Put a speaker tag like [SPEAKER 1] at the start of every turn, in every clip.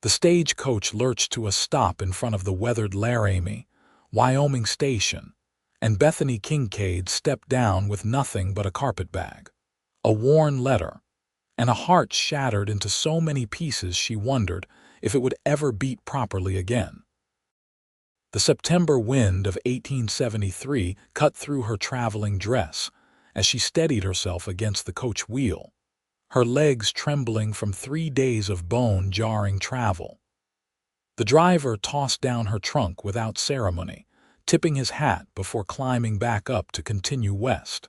[SPEAKER 1] The stagecoach lurched to a stop in front of the weathered Laramie, Wyoming station, and Bethany Kincaid stepped down with nothing but a carpetbag, a worn letter, and a heart shattered into so many pieces she wondered if it would ever beat properly again. The September wind of 1873 cut through her traveling dress as she steadied herself against the coach wheel, her legs trembling from 3 days of bone-jarring travel. The driver tossed down her trunk without ceremony, tipping his hat before climbing back up to continue west.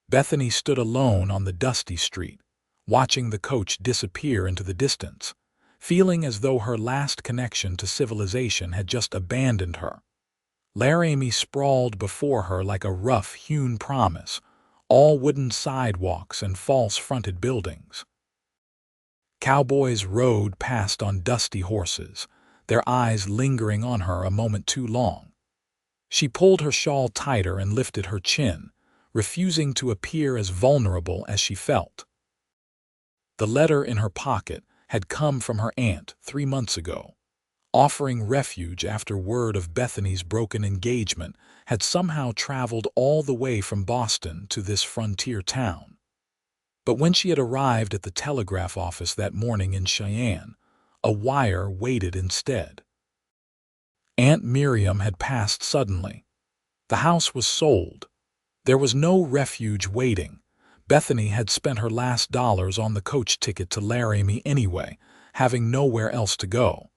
[SPEAKER 1] Bethany stood alone on the dusty street, watching the coach disappear into the distance, feeling as though her last connection to civilization had just abandoned her. Laramie sprawled before her like a rough-hewn promise, all wooden sidewalks and false-fronted buildings. Cowboys rode past on dusty horses, their eyes lingering on her a moment too long. She pulled her shawl tighter and lifted her chin, refusing to appear as vulnerable as she felt. The letter in her pocket had come from her aunt 3 months ago, offering refuge after word of Bethany's broken engagement had somehow traveled all the way from Boston to this frontier town. But when she had arrived at the telegraph office that morning in Cheyenne, a wire waited instead. Aunt Miriam had passed suddenly. The house was sold. There was no refuge waiting. Bethany had spent her last dollars on the coach ticket to Laramie anyway, having nowhere else to go.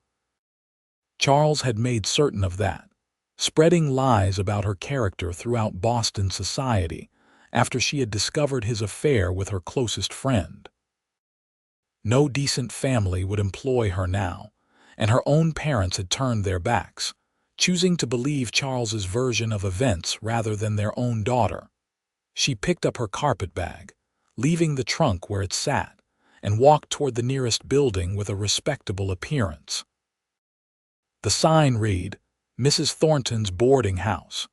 [SPEAKER 1] Charles had made certain of that, spreading lies about her character throughout Boston society after she had discovered his affair with her closest friend. No decent family would employ her now, and her own parents had turned their backs, choosing to believe Charles's version of events rather than their own daughter. She picked up her carpetbag, leaving the trunk where it sat, and walked toward the nearest building with a respectable appearance. The sign read, "Mrs. Thornton's boarding house,"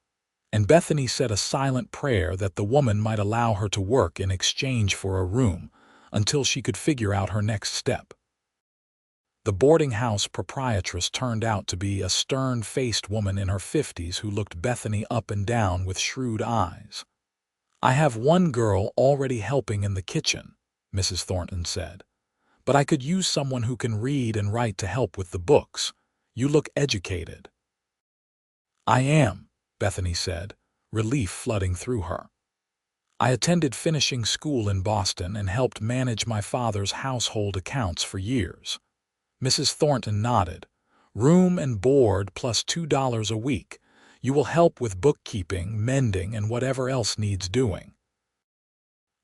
[SPEAKER 1] and Bethany said a silent prayer that the woman might allow her to work in exchange for a room until she could figure out her next step. The boarding house proprietress turned out to be a stern-faced woman in her 50s who looked Bethany up and down with shrewd eyes. "I have one girl already helping in the kitchen," Mrs. Thornton said, "but I could use someone who can read and write to help with the books. You look educated." "I am," Bethany said, relief flooding through her. "I attended finishing school in Boston and helped manage my father's household accounts for years." Mrs. Thornton nodded. "Room and board plus $2 a week. You will help with bookkeeping, mending, and whatever else needs doing.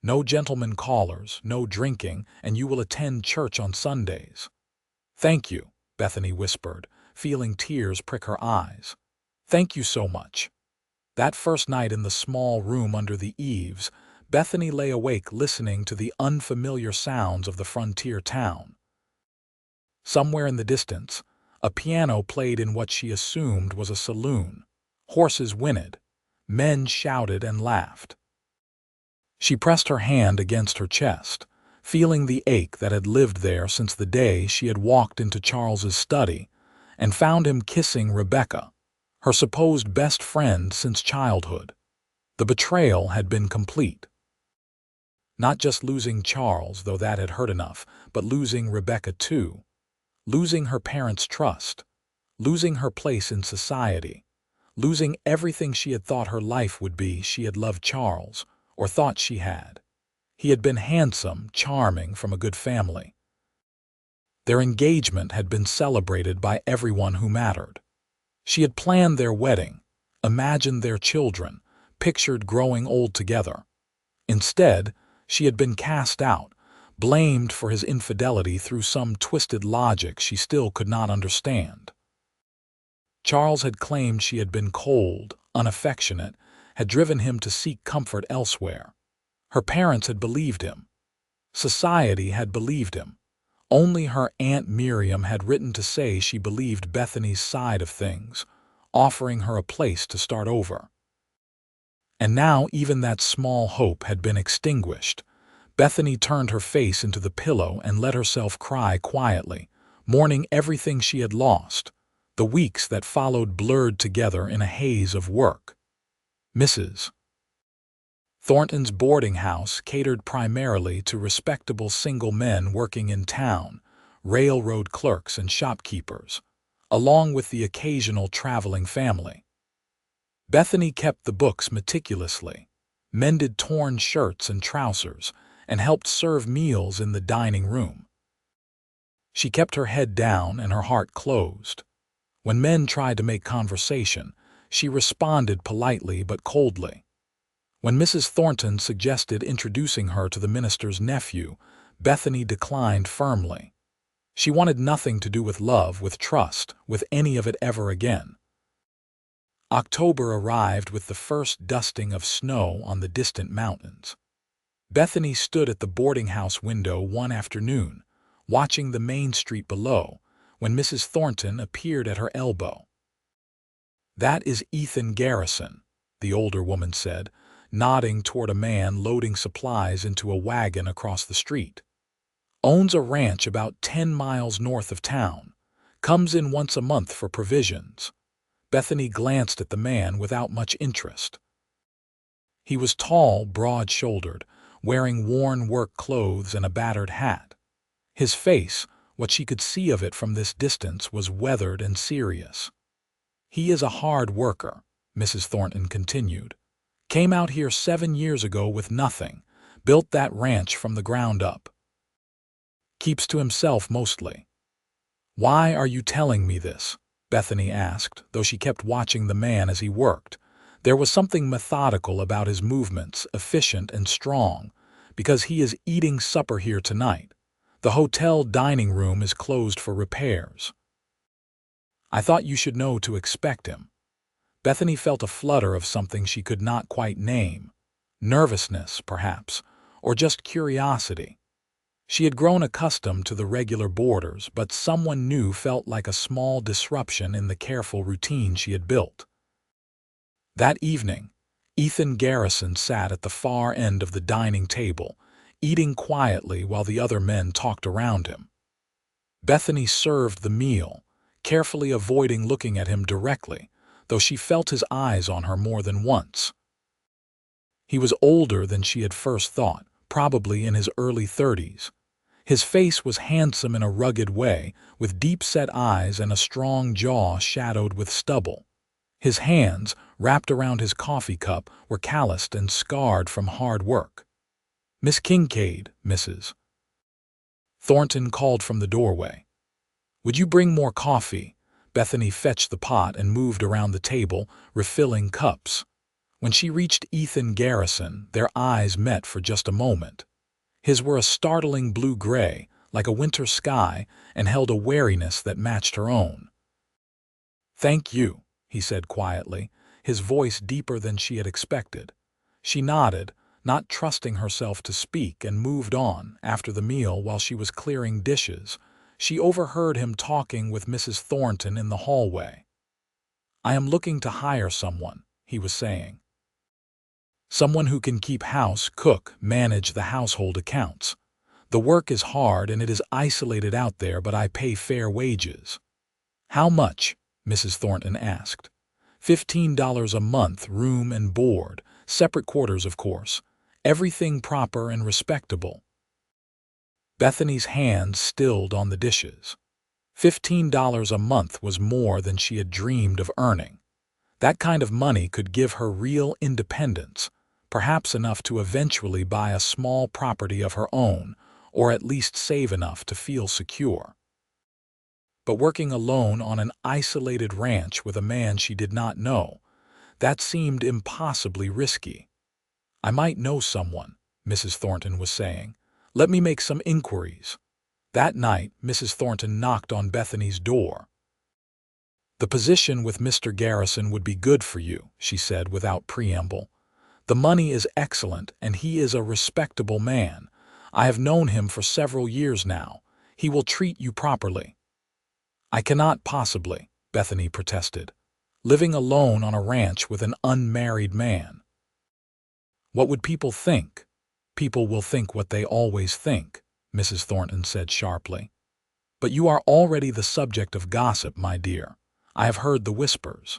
[SPEAKER 1] No gentlemen callers, no drinking, and you will attend church on Sundays." "Thank you," Bethany whispered, feeling tears prick her eyes. "Thank you so much." That first night in the small room under the eaves, Bethany lay awake listening to the unfamiliar sounds of the frontier town. Somewhere in the distance, a piano played in what she assumed was a saloon. Horses whinnied. Men shouted and laughed. She pressed her hand against her chest, feeling the ache that had lived there since the day she had walked into Charles's study and found him kissing Rebecca, her supposed best friend since childhood. The betrayal had been complete. Not just losing Charles, though that had hurt enough, but losing Rebecca too. Losing her parents' trust. Losing her place in society. Losing everything she had thought her life would be. She had loved Charles, or thought she had. He had been handsome, charming, from a good family. Their engagement had been celebrated by everyone who mattered. She had planned their wedding, imagined their children, pictured growing old together. Instead, she had been cast out, blamed for his infidelity through some twisted logic she still could not understand. Charles had claimed she had been cold, unaffectionate, had driven him to seek comfort elsewhere. Her parents had believed him. Society had believed him. Only her Aunt Miriam had written to say she believed Bethany's side of things, offering her a place to start over. And now even that small hope had been extinguished. Bethany turned her face into the pillow and let herself cry quietly, mourning everything she had lost. The weeks that followed blurred together in a haze of work. Mrs. Thornton's boarding house catered primarily to respectable single men working in town, railroad clerks and shopkeepers, along with the occasional traveling family. Bethany kept the books meticulously, mended torn shirts and trousers, and helped serve meals in the dining room. She kept her head down and her heart closed. When men tried to make conversation, she responded politely but coldly. When Mrs. Thornton suggested introducing her to the minister's nephew, Bethany declined firmly. She wanted nothing to do with love, with trust, with any of it ever again. October arrived with the first dusting of snow on the distant mountains. Bethany stood at the boarding house window one afternoon, watching the main street below, when Mrs. Thornton appeared at her elbow. "That is Ethan Garrison," the older woman said, nodding toward a man loading supplies into a wagon across the street. "Owns a ranch about 10 miles north of town. Comes in once a month for provisions." Bethany glanced at the man without much interest. He was tall, broad-shouldered, wearing worn work clothes and a battered hat. His face, what she could see of it from this distance, was weathered and serious. "He is a hard worker," Mrs. Thornton continued. "Came out here 7 years ago with nothing, built that ranch from the ground up. Keeps to himself mostly." "Why are you telling me this?" Bethany asked, though she kept watching the man as he worked. There was something methodical about his movements, efficient and strong. "Because he is eating supper here tonight. The hotel dining room is closed for repairs." "I thought you should know to expect him." Bethany felt a flutter of something she could not quite name. Nervousness, perhaps, or just curiosity. She had grown accustomed to the regular boarders, but someone new felt like a small disruption in the careful routine she had built. That evening, Ethan Garrison sat at the far end of the dining table, eating quietly while the other men talked around him. Bethany served the meal, carefully avoiding looking at him directly, though she felt his eyes on her more than once. He was older than she had first thought, probably in his early 30s. His face was handsome in a rugged way, with deep-set eyes and a strong jaw shadowed with stubble. His hands, wrapped around his coffee cup, were calloused and scarred from hard work. "Miss Kincaid, Mrs. Thornton called from the doorway. "Would you bring more coffee?" Bethany fetched the pot and moved around the table, refilling cups. When she reached Ethan Garrison, their eyes met for just a moment. His were a startling blue-gray, like a winter sky, and held a wariness that matched her own. "Thank you," he said quietly, his voice deeper than she had expected. She nodded, not trusting herself to speak, and moved on. After the meal, while she was clearing dishes, she overheard him talking with Mrs. Thornton in the hallway. "I am looking to hire someone," he was saying. "Someone who can keep house, cook, manage the household accounts. The work is hard and it is isolated out there, but I pay fair wages." "How much?" Mrs. Thornton asked. $15 a month, room and board, separate quarters of course, everything proper and respectable." Bethany's hands stilled on the dishes. $15 a month was more than she had dreamed of earning. That kind of money could give her real independence, perhaps enough to eventually buy a small property of her own, or at least save enough to feel secure. But working alone on an isolated ranch with a man she did not know, that seemed impossibly risky. "I might know someone," Mrs. Thornton was saying. "Let me make some inquiries." That night, Mrs. Thornton knocked on Bethany's door. "The position with Mr. Garrison would be good for you," she said without preamble. "The money is excellent, and he is a respectable man. I have known him for several years now. He will treat you properly." "I cannot possibly," Bethany protested. "Living alone on a ranch with an unmarried man." "What would people think?" "People will think what they always think," Mrs. Thornton said sharply. But you are already the subject of gossip, my dear. I have heard the whispers.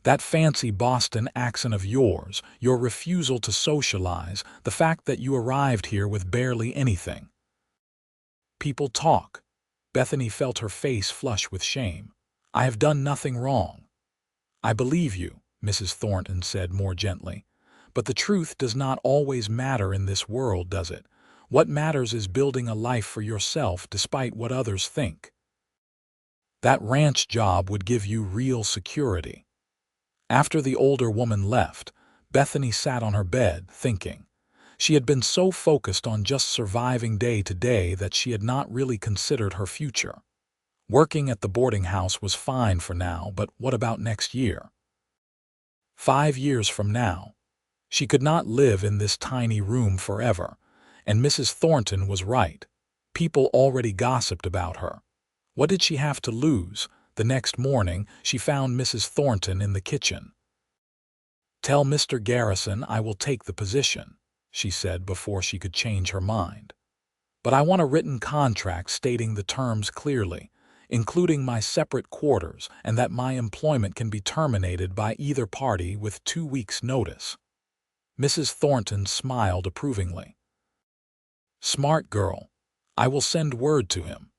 [SPEAKER 1] That fancy Boston accent of yours, your refusal to socialize, the fact that you arrived here with barely anything. People talk. Bethany felt her face flush with shame. I have done nothing wrong. I believe you, Mrs. Thornton said more gently. But the truth does not always matter in this world, does it? What matters is building a life for yourself despite what others think. That ranch job would give you real security. After the older woman left, Bethany sat on her bed, thinking. She had been so focused on just surviving day to day that she had not really considered her future. Working at the boarding house was fine for now, but what about next year? 5 years from now? She could not live in this tiny room forever, and Mrs. Thornton was right. People already gossiped about her. What did she have to lose? The next morning, she found Mrs. Thornton in the kitchen. "Tell Mr. Garrison I will take the position," she said before she could change her mind. "But I want a written contract stating the terms clearly, including my separate quarters and that my employment can be terminated by either party with 2 weeks' notice." Mrs. Thornton smiled approvingly. "Smart girl. I will send word to him."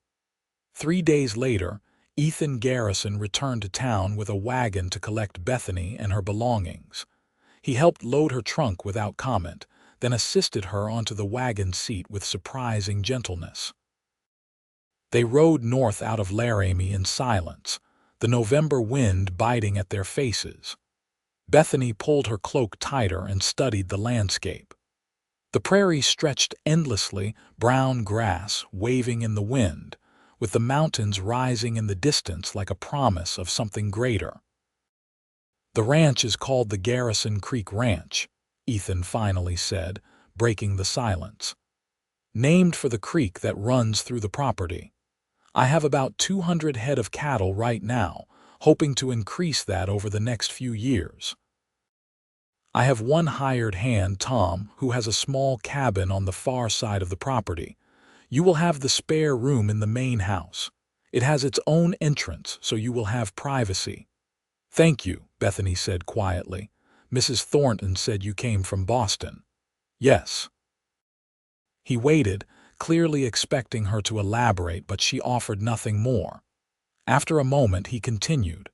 [SPEAKER 1] 3 days later, Ethan Garrison returned to town with a wagon to collect Bethany and her belongings. He helped load her trunk without comment, then assisted her onto the wagon seat with surprising gentleness. They rode north out of Laramie in silence, the November wind biting at their faces. Bethany pulled her cloak tighter and studied the landscape. The prairie stretched endlessly, brown grass waving in the wind, with the mountains rising in the distance like a promise of something greater. "The ranch is called the Garrison Creek Ranch," Ethan finally said, breaking the silence. "Named for the creek that runs through the property. I have about 200 head of cattle right now, hoping to increase that over the next few years. I have one hired hand, Tom, who has a small cabin on the far side of the property. You will have the spare room in the main house. It has its own entrance, so you will have privacy." "Thank you," Bethany said quietly. "Mrs. Thornton said you came from Boston." "Yes." He waited, clearly expecting her to elaborate, but she offered nothing more. After a moment, he continued.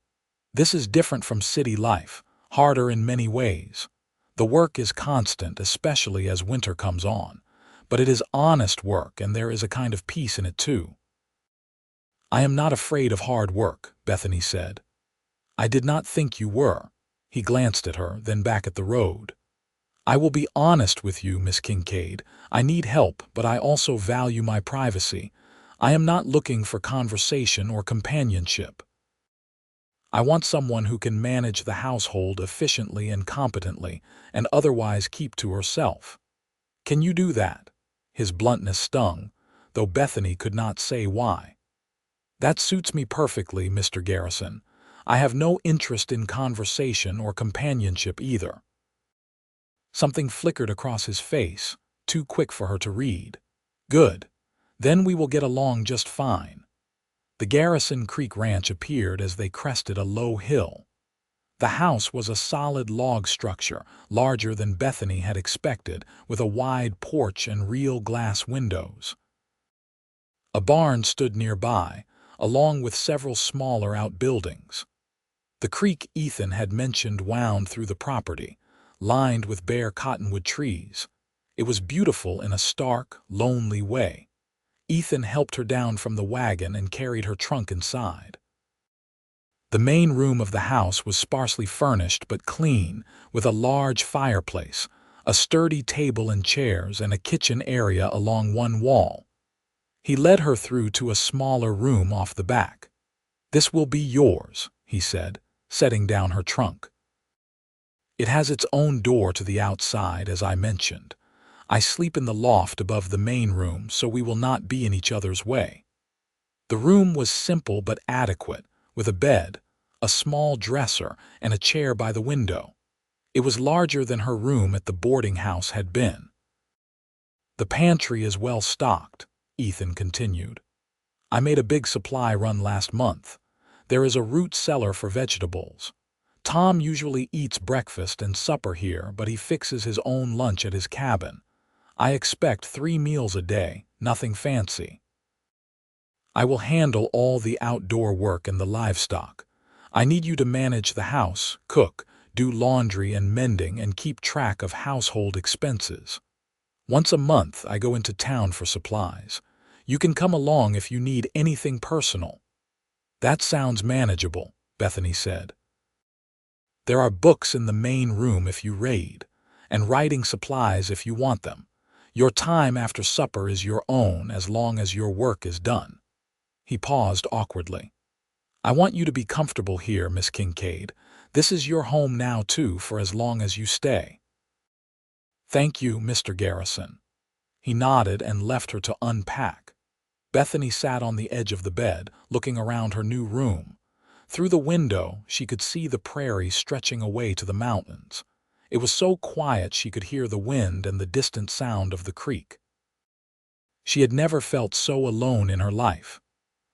[SPEAKER 1] "This is different from city life, harder in many ways. The work is constant, especially as winter comes on. But it is honest work, and there is a kind of peace in it too." "I am not afraid of hard work," Bethany said. "I did not think you were." He glanced at her, then back at the road. "I will be honest with you, Miss Kincaid. I need help, but I also value my privacy. I am not looking for conversation or companionship. I want someone who can manage the household efficiently and competently, and otherwise keep to herself. Can you do that?" His bluntness stung, though Bethany could not say why. "That suits me perfectly, Mr. Garrison. I have no interest in conversation or companionship either." Something flickered across his face, too quick for her to read. "Good. Then we will get along just fine." The Garrison Creek Ranch appeared as they crested a low hill. The house was a solid log structure, larger than Bethany had expected, with a wide porch and real glass windows. A barn stood nearby, along with several smaller outbuildings. The creek Ethan had mentioned wound through the property, lined with bare cottonwood trees. It was beautiful in a stark, lonely way. Ethan helped her down from the wagon and carried her trunk inside. The main room of the house was sparsely furnished but clean, with a large fireplace, a sturdy table and chairs, and a kitchen area along one wall. He led her through to a smaller room off the back. "This will be yours," he said, setting down her trunk. "It has its own door to the outside, as I mentioned. I sleep in the loft above the main room, so we will not be in each other's way." The room was simple but adequate, with a bed, a small dresser, and a chair by the window. It was larger than her room at the boarding house had been. "The pantry is well stocked," Ethan continued. I made a big supply run last month. There is a root cellar for vegetables. Tom usually eats breakfast and supper here, but he fixes his own lunch at his cabin. I expect 3 meals a day, nothing fancy. I will handle all the outdoor work and the livestock. I need you to manage the house, cook, do laundry and mending, and keep track of household expenses. Once a month, I go into town for supplies. You can come along if you need anything personal. That sounds manageable, Bethany said. There are books in the main room if you raid, and writing supplies if you want them. Your time after supper is your own as long as your work is done. He paused awkwardly. I want you to be comfortable here, Miss Kincaid. This is your home now, too, for as long as you stay. Thank you, Mr. Garrison. He nodded and left her to unpack. Bethany sat on the edge of the bed, looking around her new room. Through the window, she could see the prairie stretching away to the mountains. It was so quiet she could hear the wind and the distant sound of the creek. She had never felt so alone in her life.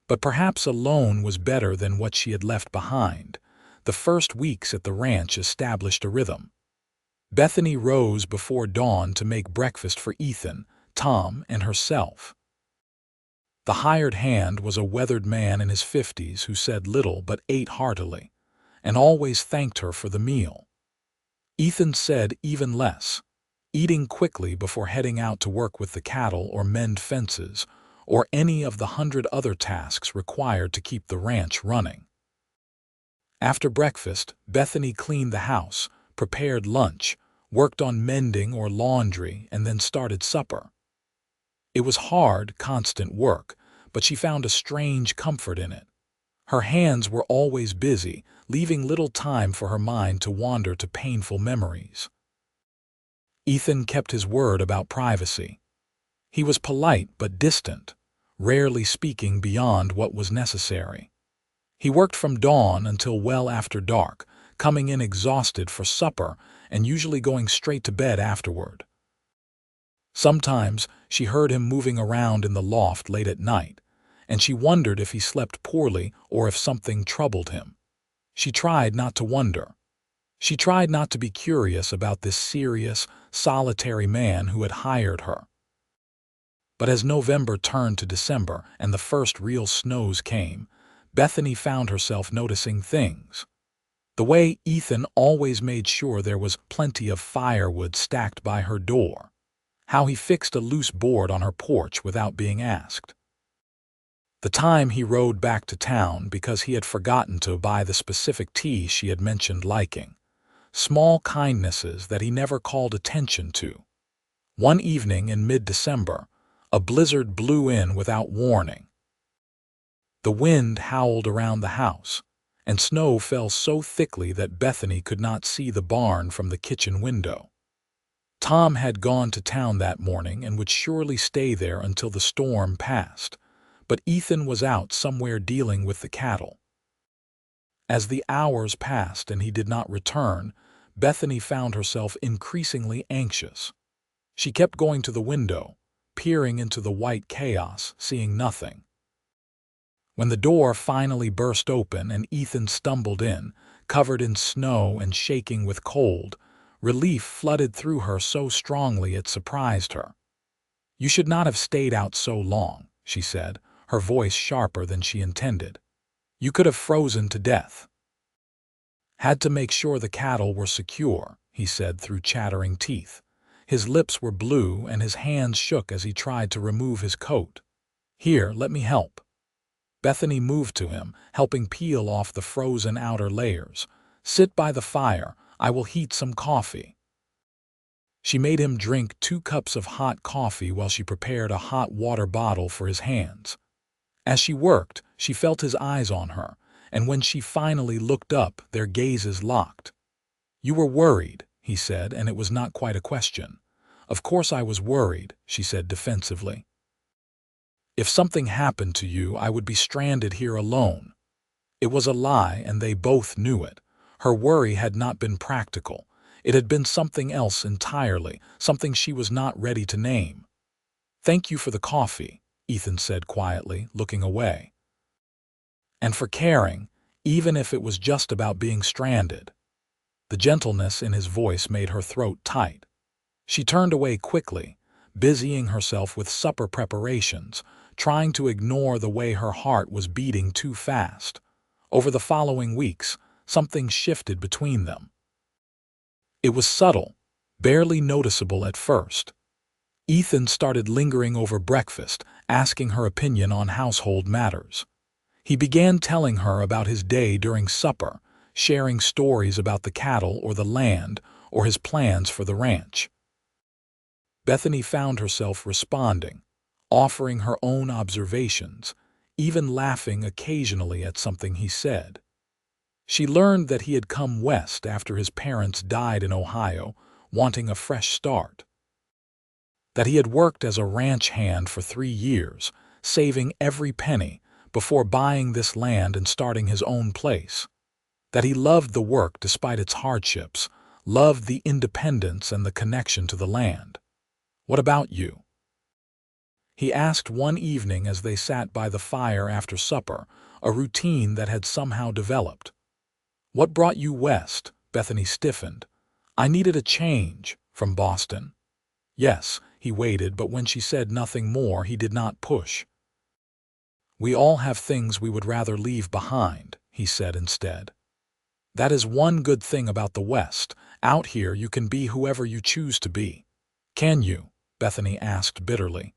[SPEAKER 1] But perhaps alone was better than what she had left behind. The first weeks at the ranch established a rhythm. Bethany rose before dawn to make breakfast for Ethan, Tom, and herself. The hired hand was a weathered man in his 50s who said little but ate heartily, and always thanked her for the meal. Ethan said even less, eating quickly before heading out to work with the cattle or mend fences, or any of the 100 other tasks required to keep the ranch running. After breakfast, Bethany cleaned the house, prepared lunch, worked on mending or laundry, and then started supper. It was hard, constant work, but she found a strange comfort in it. Her hands were always busy, leaving little time for her mind to wander to painful memories. Ethan kept his word about privacy. He was polite but distant, rarely speaking beyond what was necessary. He worked from dawn until well after dark, coming in exhausted for supper and usually going straight to bed afterward. Sometimes she heard him moving around in the loft late at night, and she wondered if he slept poorly or if something troubled him. She tried not to wonder. She tried not to be curious about this serious, solitary man who had hired her. But as November turned to December and the first real snows came, Bethany found herself noticing things. The way Ethan always made sure there was plenty of firewood stacked by her door. How he fixed a loose board on her porch without being asked. The time he rode back to town because he had forgotten to buy the specific tea she had mentioned liking. Small kindnesses that he never called attention to. One evening in mid-December, a blizzard blew in without warning. The wind howled around the house, and snow fell so thickly that Bethany could not see the barn from the kitchen window. Tom had gone to town that morning and would surely stay there until the storm passed, but Ethan was out somewhere dealing with the cattle. As the hours passed and he did not return, Bethany found herself increasingly anxious. She kept going to the window, peering into the white chaos, seeing nothing. When the door finally burst open and Ethan stumbled in, covered in snow and shaking with cold, relief flooded through her so strongly it surprised her. "You should not have stayed out so long," she said, her voice sharper than she intended. "You could have frozen to death." "Had to make sure the cattle were secure," he said through chattering teeth. His lips were blue and his hands shook as he tried to remove his coat. "Here, let me help." Bethany moved to him, helping peel off the frozen outer layers. "Sit by the fire. I will heat some coffee." She made him drink 2 cups of hot coffee while she prepared a hot water bottle for his hands. As she worked, she felt his eyes on her, and when she finally looked up, their gazes locked. "You were worried," he said, and it was not quite a question. "Of course I was worried," she said defensively. "If something happened to you, I would be stranded here alone." It was a lie, and they both knew it. Her worry had not been practical. It had been something else entirely, something she was not ready to name. "Thank you for the coffee," Ethan said quietly, looking away. And for caring, even if it was just about being stranded. The gentleness in his voice made her throat tight. She turned away quickly, busying herself with supper preparations, trying to ignore the way her heart was beating too fast. Over the following weeks, something shifted between them. It was subtle, barely noticeable at first. Ethan started lingering over breakfast, asking her opinion on household matters. He began telling her about his day during supper, sharing stories about the cattle or the land or his plans for the ranch. Bethany found herself responding, offering her own observations, even laughing occasionally at something he said. She learned that he had come west after his parents died in Ohio, wanting a fresh start. That he had worked as a ranch hand for 3 years, saving every penny, before buying this land and starting his own place. That he loved the work despite its hardships, loved the independence and the connection to the land. "What about you?" he asked one evening as they sat by the fire after supper, a routine that had somehow developed. "What brought you west?" Bethany stiffened. "I needed a change from Boston." Yes, he waited, but when she said nothing more, he did not push. "We all have things we would rather leave behind," he said instead. "That is one good thing about the West. Out here you can be whoever you choose to be." "Can you?" Bethany asked bitterly.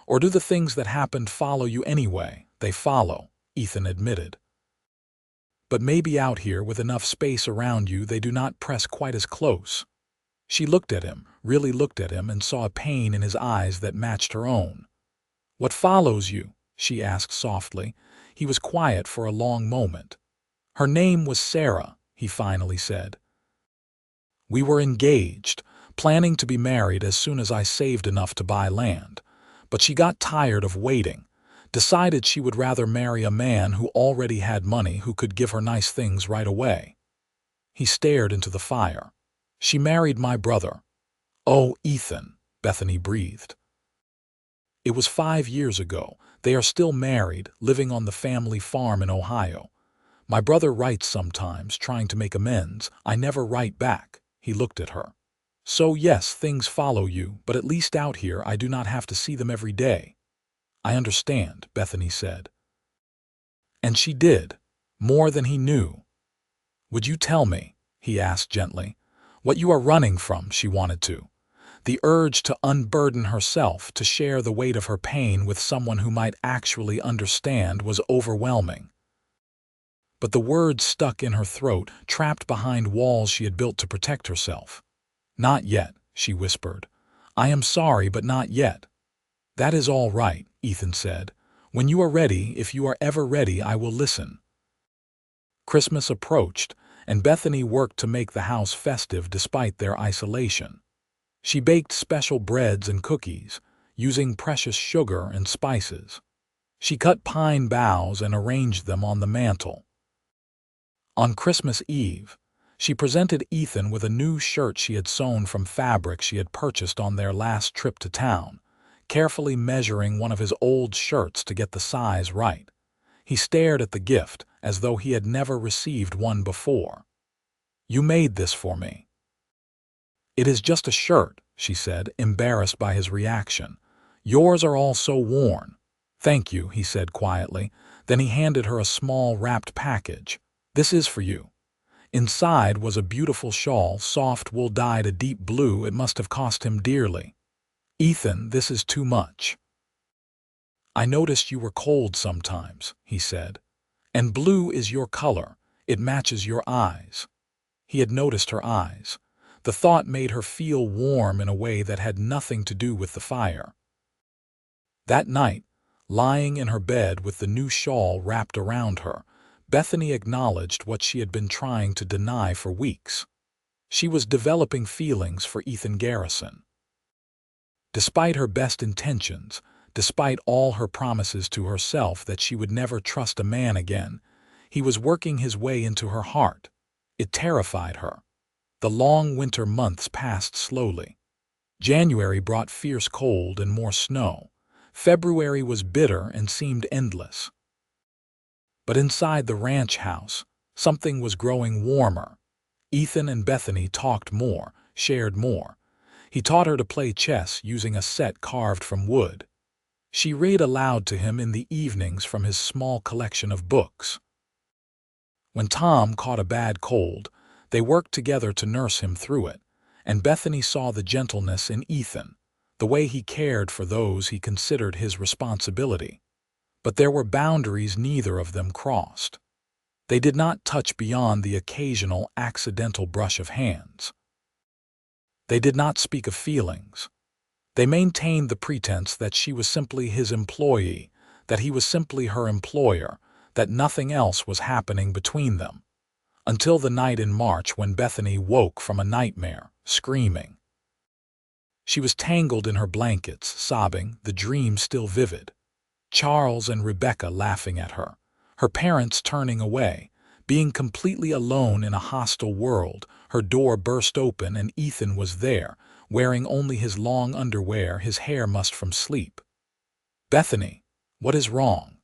[SPEAKER 1] "Or do the things that happened follow you anyway?" "They follow," Ethan admitted. "But maybe out here with enough space around you they do not press quite as close." She looked at him, really looked at him, and saw a pain in his eyes that matched her own. "What follows you?" she asked softly. He was quiet for a long moment. "Her name was Sarah," he finally said. "We were engaged, planning to be married as soon as I saved enough to buy land. But she got tired of waiting, decided she would rather marry a man who already had money, who could give her nice things right away." He stared into the fire. "She married my brother." "Oh, Ethan," Bethany breathed. "It was 5 years ago. They are still married, living on the family farm in Ohio. My brother writes sometimes, trying to make amends. I never write back." He looked at her. "So yes, things follow you, but at least out here I do not have to see them every day." "I understand," Bethany said. And she did, more than he knew. "Would you tell me," he asked gently, "what you are running from?" She wanted to. The urge to unburden herself, to share the weight of her pain with someone who might actually understand, was overwhelming. But the words stuck in her throat, trapped behind walls she had built to protect herself. "Not yet," she whispered. "I am sorry, but not yet." "That is all right," Ethan said. "When you are ready, if you are ever ready, I will listen." Christmas approached, and Bethany worked to make the house festive despite their isolation. She baked special breads and cookies, using precious sugar and spices. She cut pine boughs and arranged them on the mantel. On Christmas Eve, she presented Ethan with a new shirt she had sewn from fabric she had purchased on their last trip to town, carefully measuring one of his old shirts to get the size right. He stared at the gift as though he had never received one before. "You made this for me." "It is just a shirt," she said, embarrassed by his reaction. "Yours are all so worn." "Thank you," he said quietly. Then he handed her a small wrapped package. "This is for you." Inside was a beautiful shawl, soft wool dyed a deep blue. It must have cost him dearly. "Ethan, this is too much." "I noticed you were cold sometimes," he said. "And blue is your color. It matches your eyes." He had noticed her eyes. The thought made her feel warm in a way that had nothing to do with the fire. That night, lying in her bed with the new shawl wrapped around her, Bethany acknowledged what she had been trying to deny for weeks. She was developing feelings for Ethan Garrison. Despite her best intentions, despite all her promises to herself that she would never trust a man again, he was working his way into her heart. It terrified her. The long winter months passed slowly. January brought fierce cold and more snow. February was bitter and seemed endless. But inside the ranch house, something was growing warmer. Ethan and Bethany talked more, shared more. He taught her to play chess using a set carved from wood. She read aloud to him in the evenings from his small collection of books. When Tom caught a bad cold, they worked together to nurse him through it, and Bethany saw the gentleness in Ethan, the way he cared for those he considered his responsibility. But there were boundaries neither of them crossed. They did not touch beyond the occasional accidental brush of hands. They did not speak of feelings. They maintained the pretense that she was simply his employee, that he was simply her employer, that nothing else was happening between them. Until the night in March when Bethany woke from a nightmare, screaming. She was tangled in her blankets, sobbing, the dream still vivid. Charles and Rebecca laughing at her, her parents turning away, being completely alone in a hostile world. Her door burst open and Ethan was there, wearing only his long underwear, his hair mussed from sleep. "Bethany, what is wrong?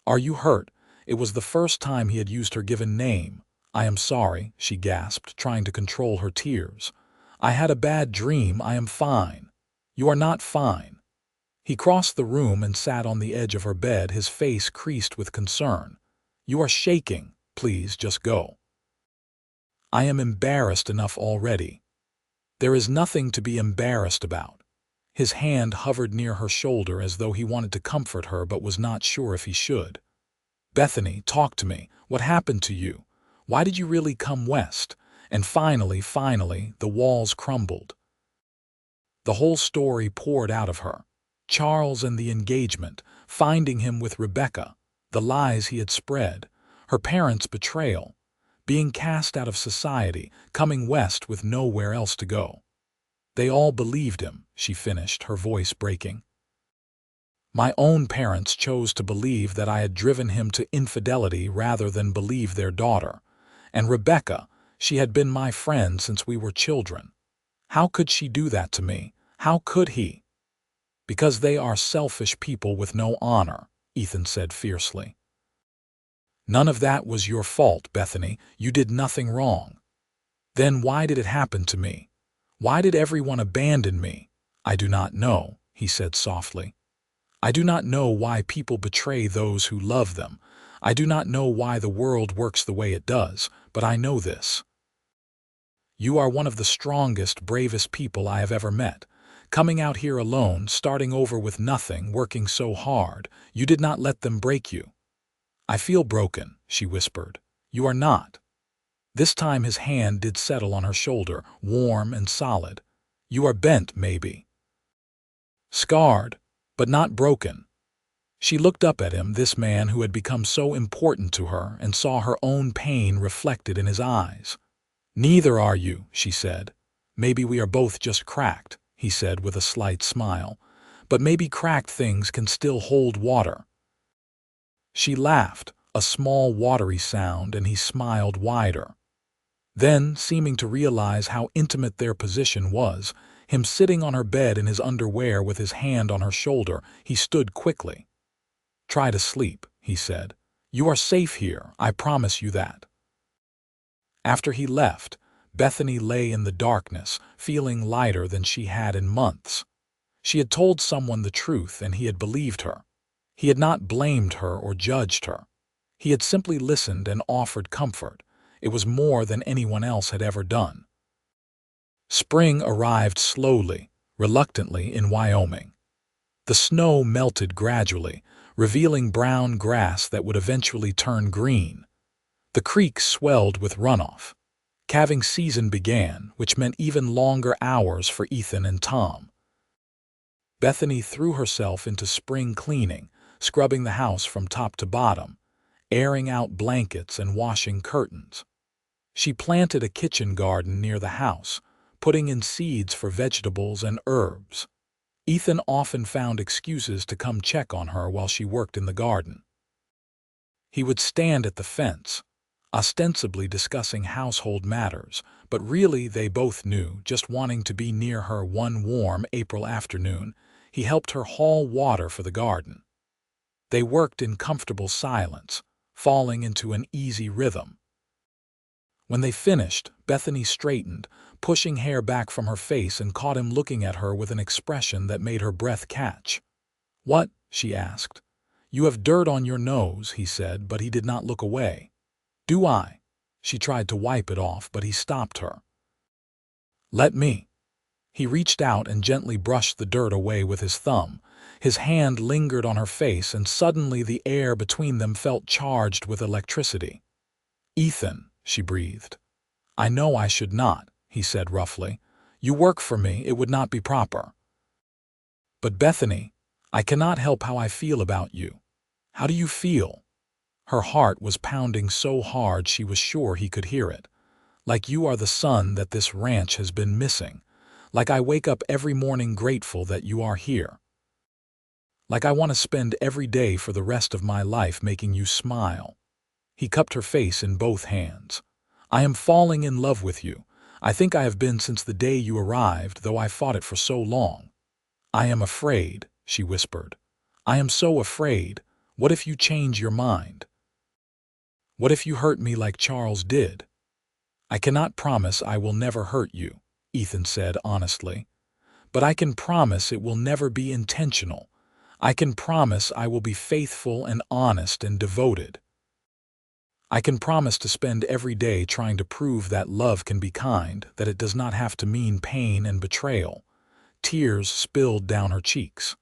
[SPEAKER 1] Are you hurt?" It was the first time he had used her given name. "I am sorry," she gasped, trying to control her tears. "I had a bad dream. I am fine." "You are not fine." He crossed the room and sat on the edge of her bed, his face creased with concern. "You are shaking. Please, just go." "I am embarrassed enough already." "There is nothing to be embarrassed about." His hand hovered near her shoulder as though he wanted to comfort her but was not sure if he should. "Bethany, talk to me. What happened to you? Why did you really come west?" And finally, the walls crumbled. The whole story poured out of her. Charles and the engagement, finding him with Rebecca, the lies he had spread, her parents' betrayal, being cast out of society, coming west with nowhere else to go. "They all believed him," she finished, her voice breaking. "My own parents chose to believe that I had driven him to infidelity rather than believe their daughter. And Rebecca, she had been my friend since we were children. How could she do that to me? How could he?" "Because they are selfish people with no honor," Ethan said fiercely. "None of that was your fault, Bethany. You did nothing wrong." "Then why did it happen to me? Why did everyone abandon me?" "I do not know," he said softly. "I do not know why people betray those who love them. I do not know why the world works the way it does, but I know this. You are one of the strongest, bravest people I have ever met. Coming out here alone, starting over with nothing, working so hard, you did not let them break you." "I feel broken," she whispered. "You are not." This time his hand did settle on her shoulder, warm and solid. "You are bent, maybe. Scarred, but not broken." She looked up at him, this man who had become so important to her, and saw her own pain reflected in his eyes. "Neither are you," she said. "Maybe we are both just cracked," he said with a slight smile. "But maybe cracked things can still hold water." She laughed, a small watery sound, and he smiled wider. Then, seeming to realize how intimate their position was, him sitting on her bed in his underwear with his hand on her shoulder, he stood quickly. "Try to sleep," he said. "You are safe here, I promise you that." After he left, Bethany lay in the darkness, feeling lighter than she had in months. She had told someone the truth and he had believed her. He had not blamed her or judged her. He had simply listened and offered comfort. It was more than anyone else had ever done. Spring arrived slowly, reluctantly in Wyoming. The snow melted gradually, revealing brown grass that would eventually turn green. The creeks swelled with runoff. Calving season began, which meant even longer hours for Ethan and Tom. Bethany threw herself into spring cleaning, scrubbing the house from top to bottom, airing out blankets and washing curtains. She planted a kitchen garden near the house, putting in seeds for vegetables and herbs. Ethan often found excuses to come check on her while she worked in the garden. He would stand at the fence, ostensibly discussing household matters, but really they both knew, just wanting to be near her. One warm April afternoon, He helped her haul water for the garden. They worked in comfortable silence, falling into an easy rhythm. When they finished, Bethany straightened, pushing hair back from her face, and caught him looking at her with an expression that made her breath catch. "What?" she asked. "You have dirt on your nose," he said, but he did not look away. "Do I?" She tried to wipe it off, but he stopped her. "Let me." He reached out and gently brushed the dirt away with his thumb. His hand lingered on her face, and suddenly the air between them felt charged with electricity. "Ethan," she breathed. "I know I should not," he said roughly. "You work for me, it would not be proper. But Bethany, I cannot help how I feel about you." "How do you feel?" Her heart was pounding so hard she was sure he could hear it. "Like you are the son that this ranch has been missing. Like I wake up every morning grateful that you are here. Like I want to spend every day for the rest of my life making you smile." He cupped her face in both hands. "I am falling in love with you. I think I have been since the day you arrived, though I fought it for so long." "I am afraid," she whispered. "I am so afraid. What if you change your mind? What if you hurt me like Charles did?" "I cannot promise I will never hurt you," Ethan said honestly. "But I can promise it will never be intentional. I can promise I will be faithful and honest and devoted. I can promise to spend every day trying to prove that love can be kind, that it does not have to mean pain and betrayal." Tears spilled down her cheeks.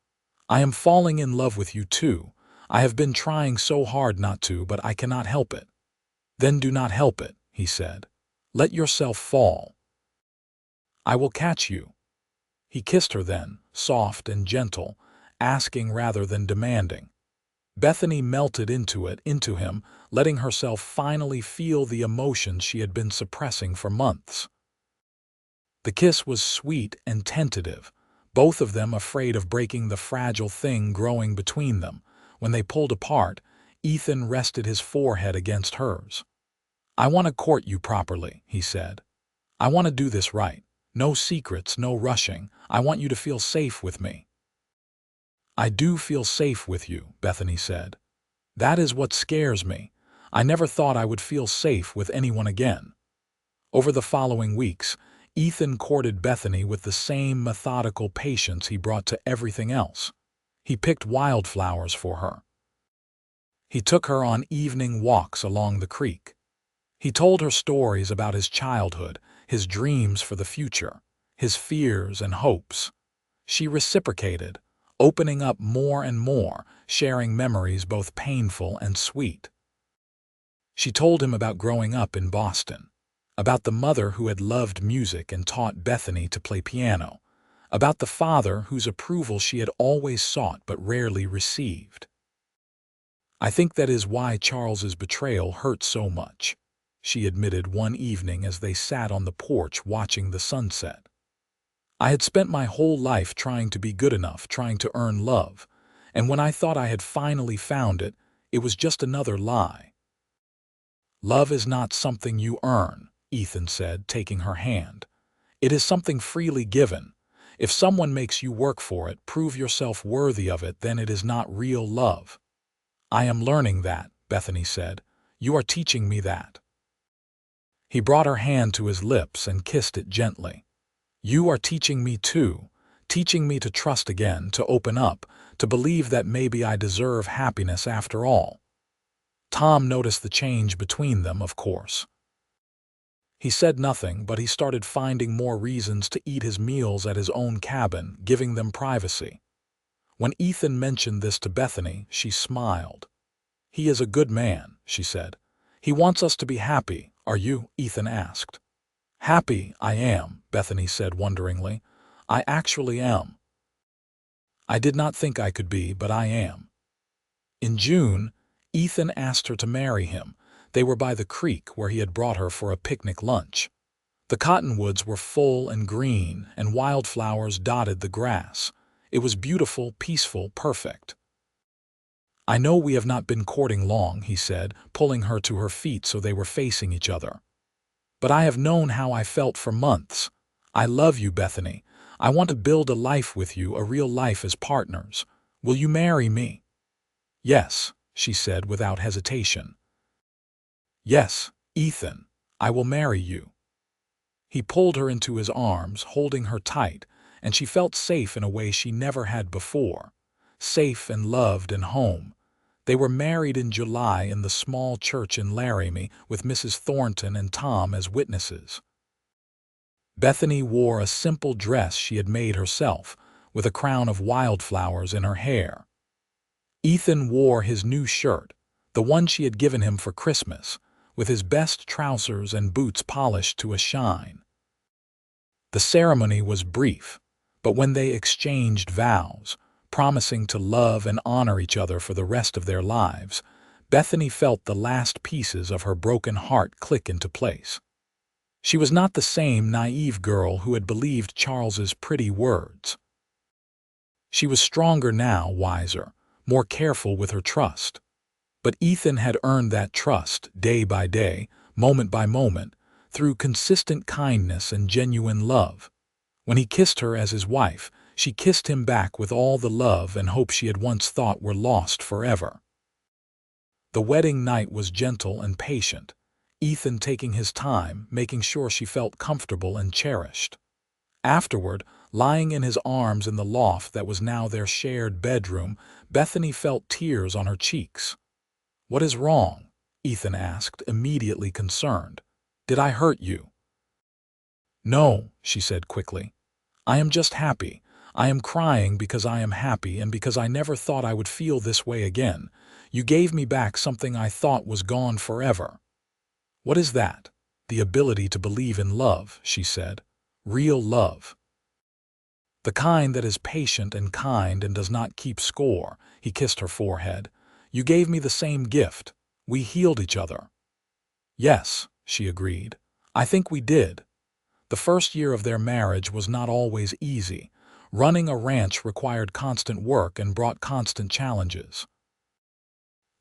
[SPEAKER 1] "I am falling in love with you too. I have been trying so hard not to, but I cannot help it." "Then do not help it," he said. "Let yourself fall. I will catch you." He kissed her then, soft and gentle, asking rather than demanding. Bethany melted into him, letting herself finally feel the emotions she had been suppressing for months. The kiss was sweet and tentative, both of them afraid of breaking the fragile thing growing between them. When they pulled apart, Ethan rested his forehead against hers. "I want to court you properly," he said. "I want to do this right. No secrets, no rushing. I want you to feel safe with me." "I do feel safe with you," Bethany said. "That is what scares me. I never thought I would feel safe with anyone again." Over the following weeks, Ethan courted Bethany with the same methodical patience he brought to everything else. He picked wildflowers for her. He took her on evening walks along the creek. He told her stories about his childhood, his dreams for the future, his fears and hopes. She reciprocated, opening up more and more, sharing memories both painful and sweet. She told him about growing up in Boston, about the mother who had loved music and taught Bethany to play piano, about the father whose approval she had always sought but rarely received. "I think that is why Charles's betrayal hurt so much," she admitted one evening as they sat on the porch watching the sunset. "I had spent my whole life trying to be good enough, trying to earn love, and when I thought I had finally found it, it was just another lie." "Love is not something you earn," Ethan said, taking her hand. "It is something freely given. If someone makes you work for it, prove yourself worthy of it, then it is not real love." "I am learning that," Bethany said. "You are teaching me that." He brought her hand to his lips and kissed it gently. "You are teaching me too, teaching me to trust again, to open up, to believe that maybe I deserve happiness after all." Tom noticed the change between them, of course. He said nothing, but he started finding more reasons to eat his meals at his own cabin, giving them privacy. When Ethan mentioned this to Bethany, she smiled. "He is a good man," she said. "He wants us to be happy. Are you?" Ethan asked. "Happy, I am," Bethany said wonderingly. "I actually am. I did not think I could be, but I am." In June, Ethan asked her to marry him. They were by the creek where he had brought her for a picnic lunch. The cottonwoods were full and green, and wildflowers dotted the grass. It was beautiful, peaceful, perfect. "I know we have not been courting long," he said, pulling her to her feet so they were facing each other. "But I have known how I felt for months. I love you, Bethany. I want to build a life with you, a real life as partners. Will you marry me?" "Yes," she said without hesitation. "Yes, Ethan, I will marry you." He pulled her into his arms, holding her tight, and she felt safe in a way she never had before. Safe and loved and home. They were married in July in the small church in Laramie with Mrs. Thornton and Tom as witnesses. Bethany wore a simple dress she had made herself, with a crown of wildflowers in her hair. Ethan wore his new shirt, the one she had given him for Christmas, with his best trousers and boots polished to a shine. The ceremony was brief, but when they exchanged vows, promising to love and honor each other for the rest of their lives, Bethany felt the last pieces of her broken heart click into place. She was not the same naive girl who had believed Charles's pretty words. She was stronger now, wiser, more careful with her trust. But Ethan had earned that trust day by day, moment by moment, through consistent kindness and genuine love. When he kissed her as his wife, she kissed him back with all the love and hope she had once thought were lost forever. The wedding night was gentle and patient, Ethan taking his time, making sure she felt comfortable and cherished. Afterward, lying in his arms in the loft that was now their shared bedroom, Bethany felt tears on her cheeks. "What is wrong?" Ethan asked, immediately concerned. "Did I hurt you?" "No," she said quickly. "I am just happy. I am crying because I am happy and because I never thought I would feel this way again. You gave me back something I thought was gone forever." "What is that?" "The ability to believe in love," she said. "Real love. The kind that is patient and kind and does not keep score." He kissed her forehead. "You gave me the same gift. We healed each other." "Yes," she agreed. "I think we did." The first year of their marriage was not always easy. Running a ranch required constant work and brought constant challenges.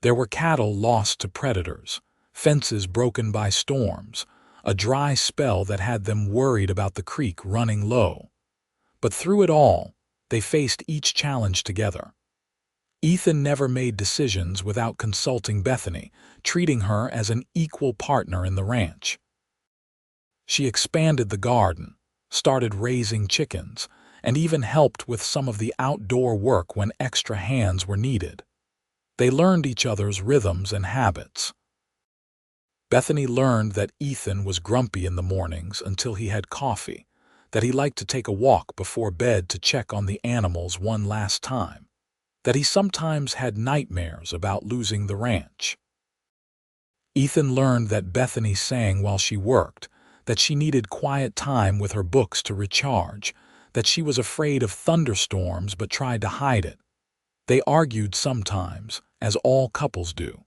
[SPEAKER 1] There were cattle lost to predators, fences broken by storms, a dry spell that had them worried about the creek running low. But through it all, they faced each challenge together. Ethan never made decisions without consulting Bethany, treating her as an equal partner in the ranch. She expanded the garden, started raising chickens, and even helped with some of the outdoor work when extra hands were needed. They learned each other's rhythms and habits. Bethany learned that Ethan was grumpy in the mornings until he had coffee, that he liked to take a walk before bed to check on the animals one last time, that he sometimes had nightmares about losing the ranch. Ethan learned that Bethany sang while she worked, that she needed quiet time with her books to recharge, that she was afraid of thunderstorms but tried to hide it. They argued sometimes, as all couples do.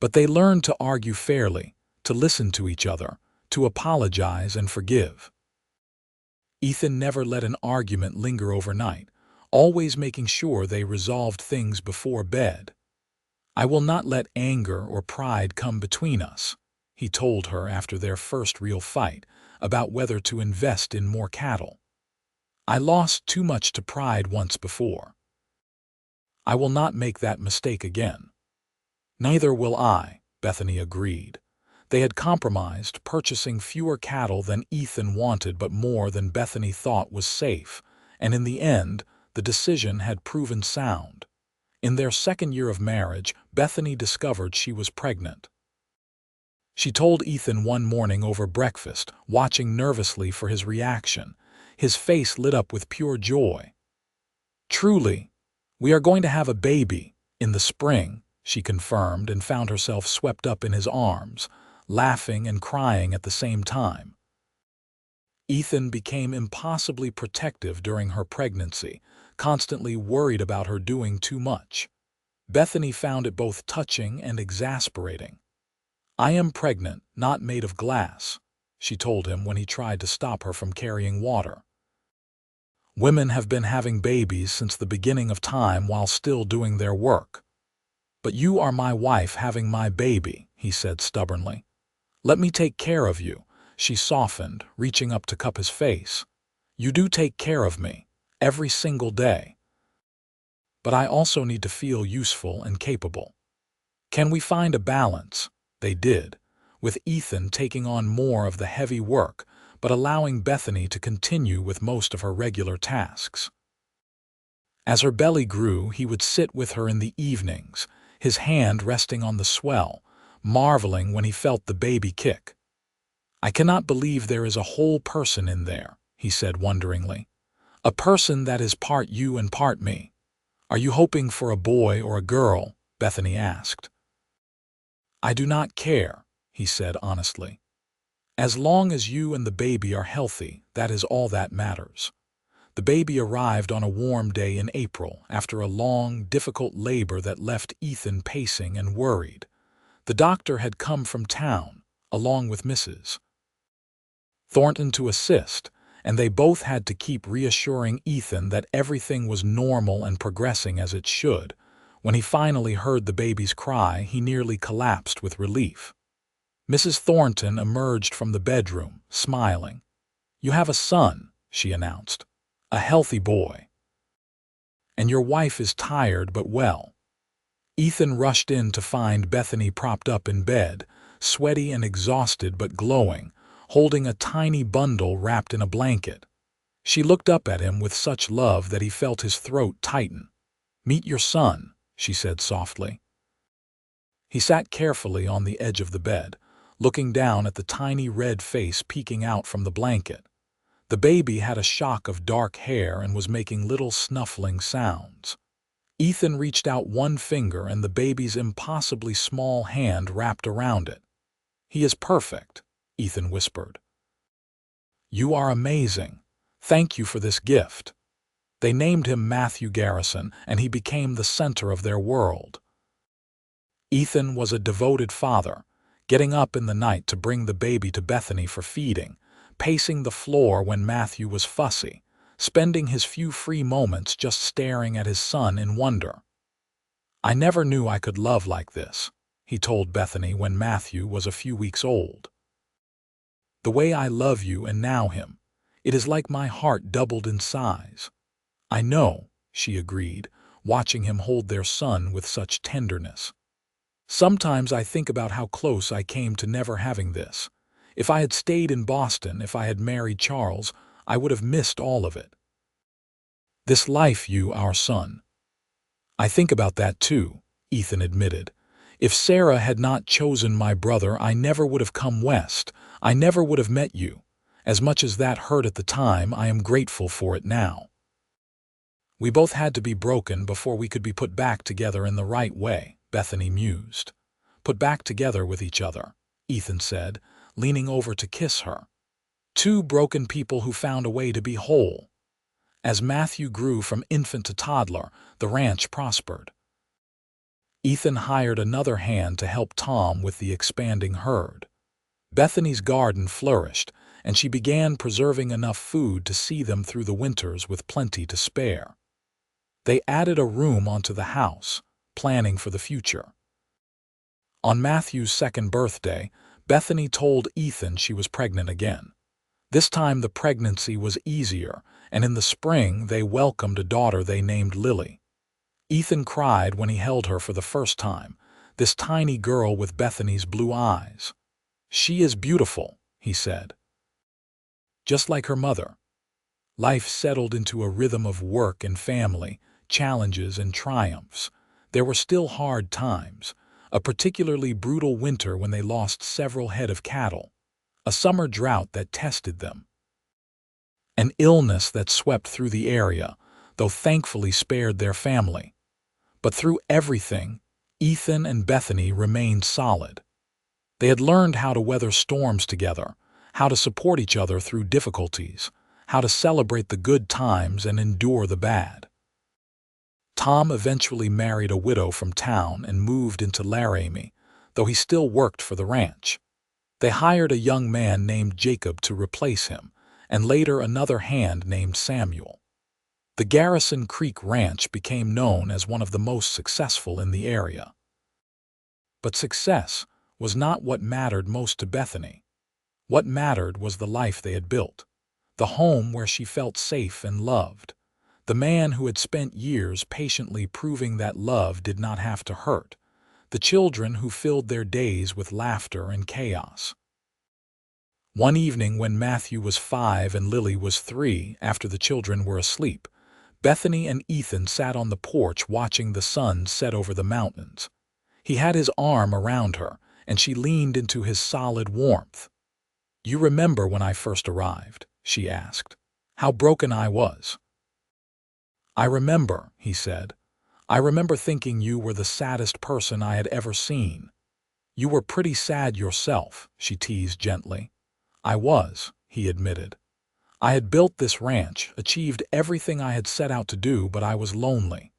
[SPEAKER 1] But they learned to argue fairly, to listen to each other, to apologize and forgive. Ethan never let an argument linger overnight, always making sure they resolved things before bed. "I will not let anger or pride come between us," he told her after their first real fight about whether to invest in more cattle. "I lost too much to pride once before. I will not make that mistake again." "Neither will I," Bethany agreed. They had compromised, purchasing fewer cattle than Ethan wanted but more than Bethany thought was safe, and in the end, the decision had proven sound. In their second year of marriage, Bethany discovered she was pregnant. She told Ethan one morning over breakfast, watching nervously for his reaction. His face lit up with pure joy. "Truly, we are going to have a baby in the spring," she confirmed, and found herself swept up in his arms, laughing and crying at the same time. Ethan became impossibly protective during her pregnancy, constantly worried about her doing too much. Bethany found it both touching and exasperating. "I am pregnant, not made of glass," she told him when he tried to stop her from carrying water. "Women have been having babies since the beginning of time while still doing their work. But you are my wife having my baby," he said stubbornly. "Let me take care of you." She softened, reaching up to cup his face. You do take care of me, every single day. But I also need to feel useful and capable. Can we find a balance? They did, with Ethan taking on more of the heavy work, but allowing Bethany to continue with most of her regular tasks. As her belly grew, he would sit with her in the evenings, his hand resting on the swell, marveling when he felt the baby kick. "I cannot believe there is a whole person in there," he said wonderingly. "A person that is part you and part me." "Are you hoping for a boy or a girl?" Bethany asked. "I do not care," he said honestly. "As long as you and the baby are healthy, that is all that matters." The baby arrived on a warm day in April after a long, difficult labor that left Ethan pacing and worried. The doctor had come from town, along with Mrs. Thornton to assist, and they both had to keep reassuring Ethan that everything was normal and progressing as it should. When he finally heard the baby's cry, he nearly collapsed with relief. Mrs. Thornton emerged from the bedroom, smiling. "You have a son," she announced. "A healthy boy. And your wife is tired but well." Ethan rushed in to find Bethany propped up in bed, sweaty and exhausted but glowing, holding a tiny bundle wrapped in a blanket. She looked up at him with such love that he felt his throat tighten. "Meet your son," she said softly. He sat carefully on the edge of the bed, looking down at the tiny red face peeking out from the blanket. The baby had a shock of dark hair and was making little snuffling sounds. Ethan reached out one finger and the baby's impossibly small hand wrapped around it. "He is perfect," Ethan whispered. "You are amazing. Thank you for this gift." They named him Matthew Garrison, and he became the center of their world. Ethan was a devoted father, getting up in the night to bring the baby to Bethany for feeding, pacing the floor when Matthew was fussy, spending his few free moments just staring at his son in wonder. "I never knew I could love like this," he told Bethany when Matthew was a few weeks old. "The way I love you and now him, it is like my heart doubled in size." "I know," she agreed, watching him hold their son with such tenderness. "Sometimes I think about how close I came to never having this. If I had stayed in Boston, if I had married Charles, I would have missed all of it. This life, our son." "I think about that too," Ethan admitted. "If Sarah had not chosen my brother, I never would have come west. I never would have met you. As much as that hurt at the time, I am grateful for it now. We both had to be broken before we could be put back together in the right way," Bethany mused. "Put back together with each other," Ethan said, leaning over to kiss her. "Two broken people who found a way to be whole." As Matthew grew from infant to toddler, the ranch prospered. Ethan hired another hand to help Tom with the expanding herd. Bethany's garden flourished, and she began preserving enough food to see them through the winters with plenty to spare. They added a room onto the house, planning for the future. On Matthew's second birthday, Bethany told Ethan she was pregnant again. This time the pregnancy was easier, and in the spring they welcomed a daughter they named Lily. Ethan cried when he held her for the first time, this tiny girl with Bethany's blue eyes. "She is beautiful," he said. Just like her mother. Life settled into a rhythm of work and family, challenges and triumphs. There were still hard times, a particularly brutal winter when they lost several head of cattle, a summer drought that tested them, an illness that swept through the area, though thankfully spared their family. But through everything, Ethan and Bethany remained solid. They had learned how to weather storms together, how to support each other through difficulties, how to celebrate the good times and endure the bad. Tom eventually married a widow from town and moved into Laramie, though he still worked for the ranch. They hired a young man named Jacob to replace him, and later another hand named Samuel. The Garrison Creek Ranch became known as one of the most successful in the area. But success was not what mattered most to Bethany. What mattered was the life they had built, the home where she felt safe and loved, the man who had spent years patiently proving that love did not have to hurt, the children who filled their days with laughter and chaos. One evening when Matthew was 5 and Lily was 3, after the children were asleep, Bethany and Ethan sat on the porch watching the sun set over the mountains. He had his arm around her, and she leaned into his solid warmth. "You remember when I first arrived?" she asked. "How broken I was." "I remember," he said. "I remember thinking you were the saddest person I had ever seen." "You were pretty sad yourself," she teased gently. "I was," he admitted. "I had built this ranch, achieved everything I had set out to do, but I was lonely.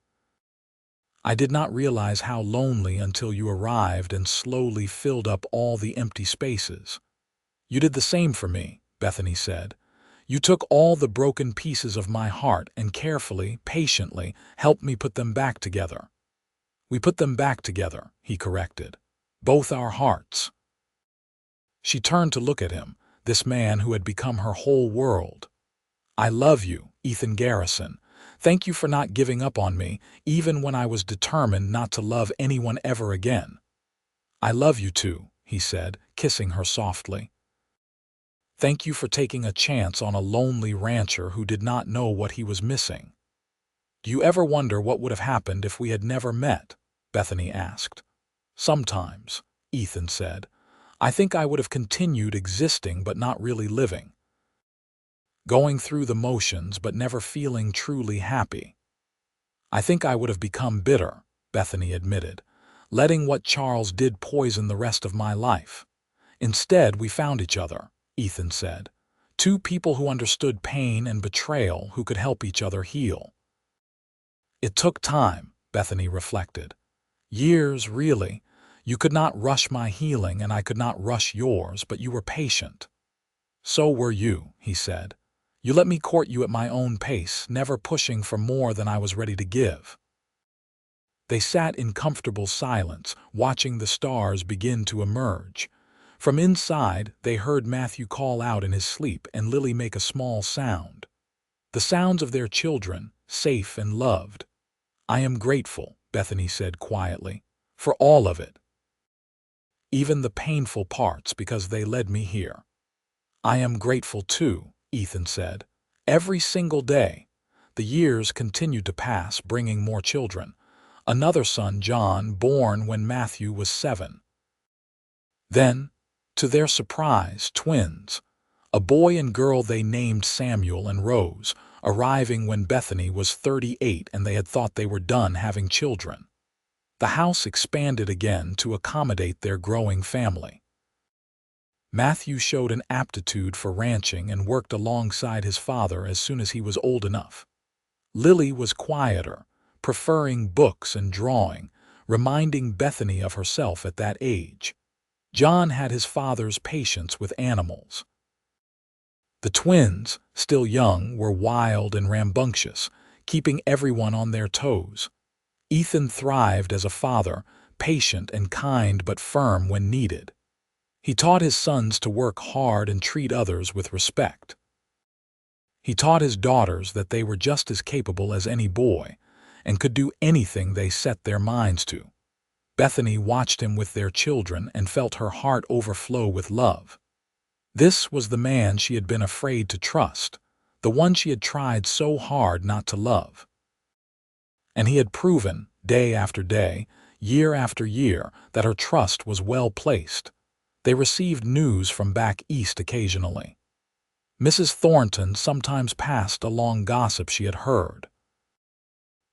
[SPEAKER 1] I did not realize how lonely until you arrived and slowly filled up all the empty spaces." "You did the same for me," Bethany said. "You took all the broken pieces of my heart and carefully, patiently helped me put them back together." "We put them back together," he corrected. "Both our hearts." She turned to look at him, this man who had become her whole world. "I love you, Ethan Garrison. Thank you for not giving up on me, even when I was determined not to love anyone ever again." "I love you too," he said, kissing her softly. "Thank you for taking a chance on a lonely rancher who did not know what he was missing." "Do you ever wonder what would have happened if we had never met?" Bethany asked. "Sometimes," Ethan said. "I think I would have continued existing but not really living. Going through the motions but never feeling truly happy." "I think I would have become bitter," Bethany admitted, "letting what Charles did poison the rest of my life." "Instead, we found each other," Ethan said. "Two people who understood pain and betrayal, who could help each other heal." "It took time," Bethany reflected. "Years, really. You could not rush my healing and I could not rush yours, but you were patient." "So were you," he said. "You let me court you at my own pace, never pushing for more than I was ready to give." They sat in comfortable silence, watching the stars begin to emerge. From inside, they heard Matthew call out in his sleep and Lily make a small sound. The sounds of their children, safe and loved. "I am grateful," Bethany said quietly, "for all of it. Even the painful parts, because they led me here." "I am grateful too," Ethan said. "Every single day." The years continued to pass, bringing more children. Another son, John, born when Matthew was 7. Then, to their surprise, twins, a boy and girl they named Samuel and Rose, arriving when Bethany was 38 and they had thought they were done having children. The house expanded again to accommodate their growing family. Matthew showed an aptitude for ranching and worked alongside his father as soon as he was old enough. Lily was quieter, preferring books and drawing, reminding Bethany of herself at that age. John had his father's patience with animals. The twins, still young, were wild and rambunctious, keeping everyone on their toes. Ethan thrived as a father, patient and kind but firm when needed. He taught his sons to work hard and treat others with respect. He taught his daughters that they were just as capable as any boy and could do anything they set their minds to. Bethany watched him with their children and felt her heart overflow with love. This was the man she had been afraid to trust, the one she had tried so hard not to love. And he had proven, day after day, year after year, that her trust was well placed. They received news from back east occasionally. Mrs. Thornton sometimes passed along gossip she had heard.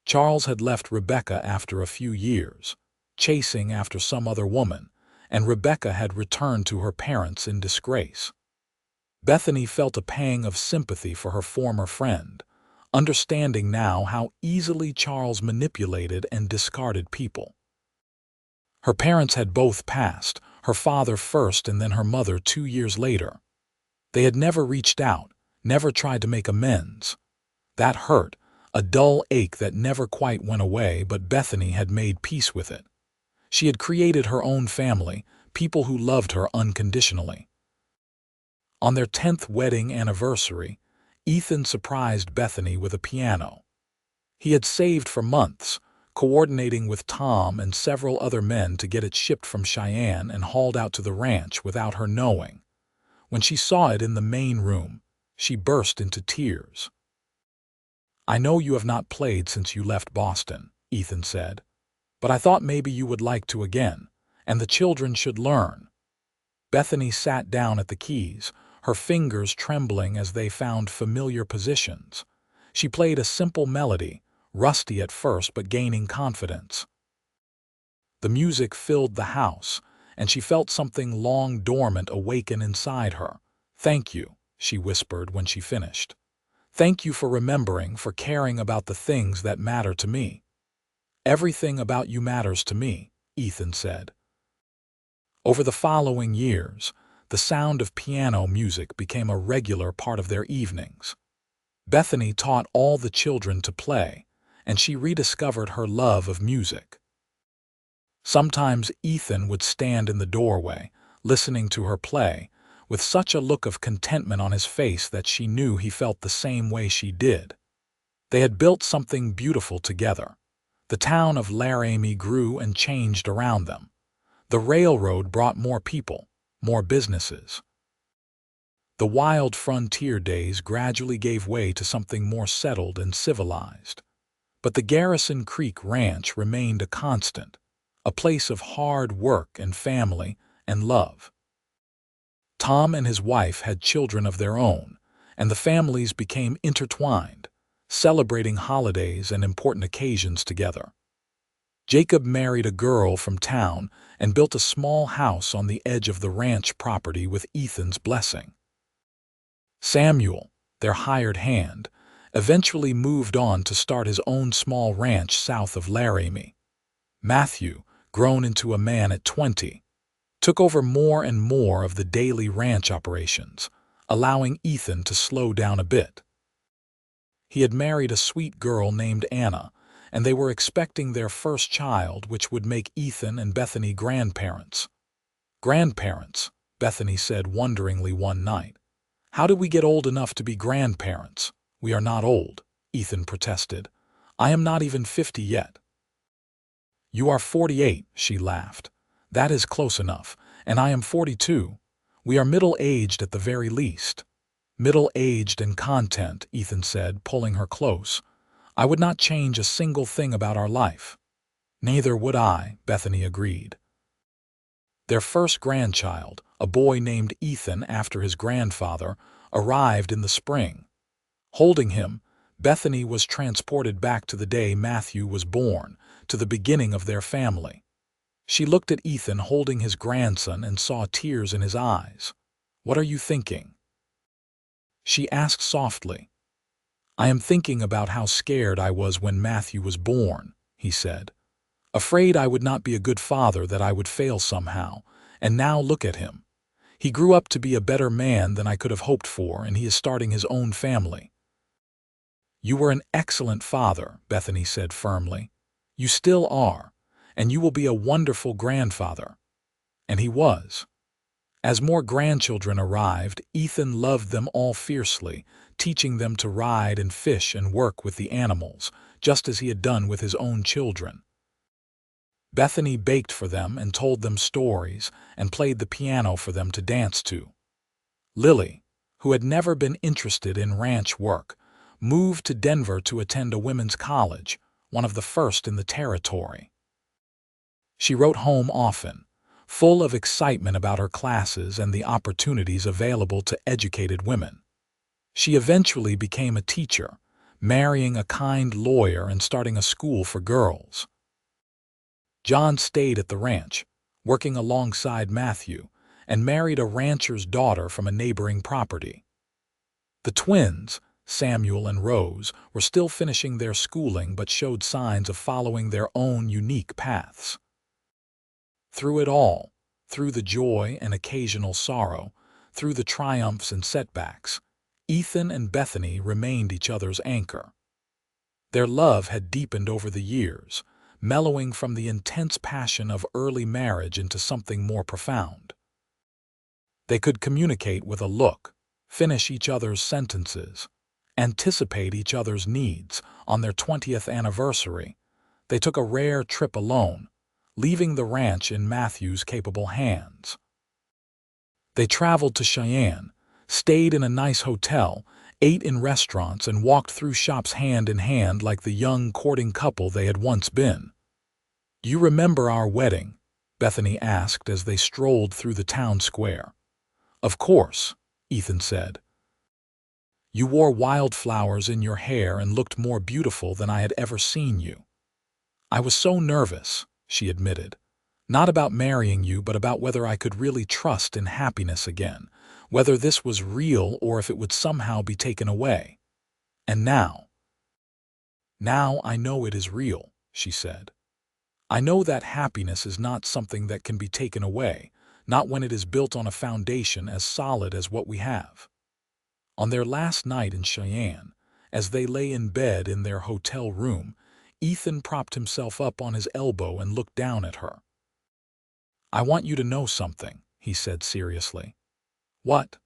[SPEAKER 1] Charles had left Rebecca after a few years, chasing after some other woman, and Rebecca had returned to her parents in disgrace. Bethany felt a pang of sympathy for her former friend, understanding now how easily Charles manipulated and discarded people. Her parents had both passed, her father first and then her mother 2 years later. They had never reached out, never tried to make amends. That hurt, a dull ache that never quite went away, but Bethany had made peace with it. She had created her own family, people who loved her unconditionally. On their 10th wedding anniversary, Ethan surprised Bethany with a piano. He had saved for months, coordinating with Tom and several other men to get it shipped from Cheyenne and hauled out to the ranch without her knowing. When she saw it in the main room, she burst into tears. "I know you have not played since you left Boston," Ethan said, "but I thought maybe you would like to again, and the children should learn." Bethany sat down at the keys, her fingers trembling as they found familiar positions. She played a simple melody, rusty at first but gaining confidence. The music filled the house, and she felt something long dormant awaken inside her. "Thank you," she whispered when she finished. "Thank you for remembering, for caring about the things that matter to me." "Everything about you matters to me," Ethan said. Over the following years, the sound of piano music became a regular part of their evenings. Bethany taught all the children to play, and she rediscovered her love of music. Sometimes Ethan would stand in the doorway, listening to her play, with such a look of contentment on his face that she knew he felt the same way she did. They had built something beautiful together. The town of Laramie grew and changed around them. The railroad brought more people, more businesses. The wild frontier days gradually gave way to something more settled and civilized. But the Garrison Creek Ranch remained a constant, a place of hard work and family and love. Tom and his wife had children of their own, and the families became intertwined, celebrating holidays and important occasions together. Jacob married a girl from town and built a small house on the edge of the ranch property with Ethan's blessing. Samuel, their hired hand, eventually moved on to start his own small ranch south of Laramie. Matthew, grown into a man at 20, took over more and more of the daily ranch operations, allowing Ethan to slow down a bit. He had married a sweet girl named Anna, and they were expecting their first child, which would make Ethan and Bethany grandparents. "Grandparents," Bethany said wonderingly one night. "How did we get old enough to be grandparents? We are not old," Ethan protested. "I am not even 50 yet." "You are 48, she laughed. "That is close enough, and I am 42. We are middle-aged at the very least." "Middle-aged and content," Ethan said, pulling her close. "I would not change a single thing about our life." "Neither would I," Bethany agreed. Their first grandchild, a boy named Ethan after his grandfather, arrived in the spring. Holding him, Bethany was transported back to the day Matthew was born, to the beginning of their family. She looked at Ethan holding his grandson and saw tears in his eyes. "What are you thinking?" she asked softly. "I am thinking about how scared I was when Matthew was born," he said. "Afraid I would not be a good father, that I would fail somehow, and now look at him. He grew up to be a better man than I could have hoped for, and he is starting his own family." "You were an excellent father," Bethany said firmly. "You still are, and you will be a wonderful grandfather." And he was. As more grandchildren arrived, Ethan loved them all fiercely, teaching them to ride and fish and work with the animals, just as he had done with his own children. Bethany baked for them and told them stories and played the piano for them to dance to. Lily, who had never been interested in ranch work, moved to Denver to attend a women's college, one of the first in the territory. She wrote home often, full of excitement about her classes and the opportunities available to educated women. She eventually became a teacher, marrying a kind lawyer and starting a school for girls. John stayed at the ranch, working alongside Matthew, and married a rancher's daughter from a neighboring property. The twins, Samuel and Rose, were still finishing their schooling but showed signs of following their own unique paths. Through it all, through the joy and occasional sorrow, through the triumphs and setbacks, Ethan and Bethany remained each other's anchor. Their love had deepened over the years, mellowing from the intense passion of early marriage into something more profound. They could communicate with a look, finish each other's sentences, anticipate each other's needs. On their 20th anniversary, they took a rare trip alone, leaving the ranch in Matthew's capable hands. They traveled to Cheyenne, stayed in a nice hotel, ate in restaurants, and walked through shops hand in hand like the young courting couple they had once been. "You remember our wedding?" Bethany asked as they strolled through the town square. "Of course," Ethan said. "You wore wildflowers in your hair and looked more beautiful than I had ever seen you." "I was so nervous," she admitted. "Not about marrying you, but about whether I could really trust in happiness again, whether this was real or if it would somehow be taken away. And now I know it is real," she said. "I know that happiness is not something that can be taken away, not when it is built on a foundation as solid as what we have." On their last night in Cheyenne, as they lay in bed in their hotel room, Ethan propped himself up on his elbow and looked down at her. "I want you to know something," he said seriously. "What?"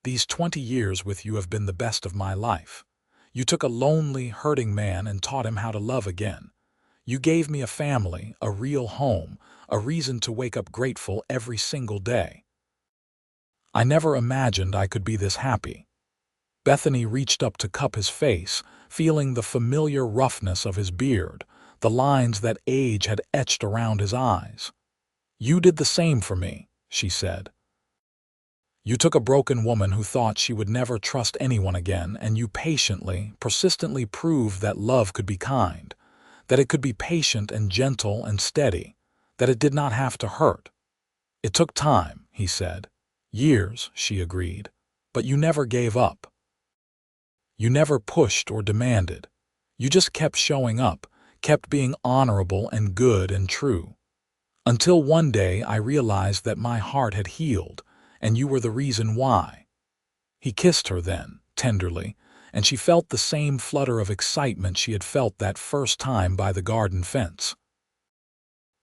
[SPEAKER 1] "These 20 years with you have been the best of my life. You took a lonely, hurting man and taught him how to love again. You gave me a family, a real home, a reason to wake up grateful every single day. I never imagined I could be this happy." Bethany reached up to cup his face, feeling the familiar roughness of his beard, the lines that age had etched around his eyes. "You did the same for me," she said. "You took a broken woman who thought she would never trust anyone again, and you patiently, persistently proved that love could be kind, that it could be patient and gentle and steady, that it did not have to hurt." "It took time," he said. "Years," she agreed. "But you never gave up. You never pushed or demanded. You just kept showing up, kept being honorable and good and true. Until one day I realized that my heart had healed, and you were the reason why." He kissed her then, tenderly, and she felt the same flutter of excitement she had felt that first time by the garden fence.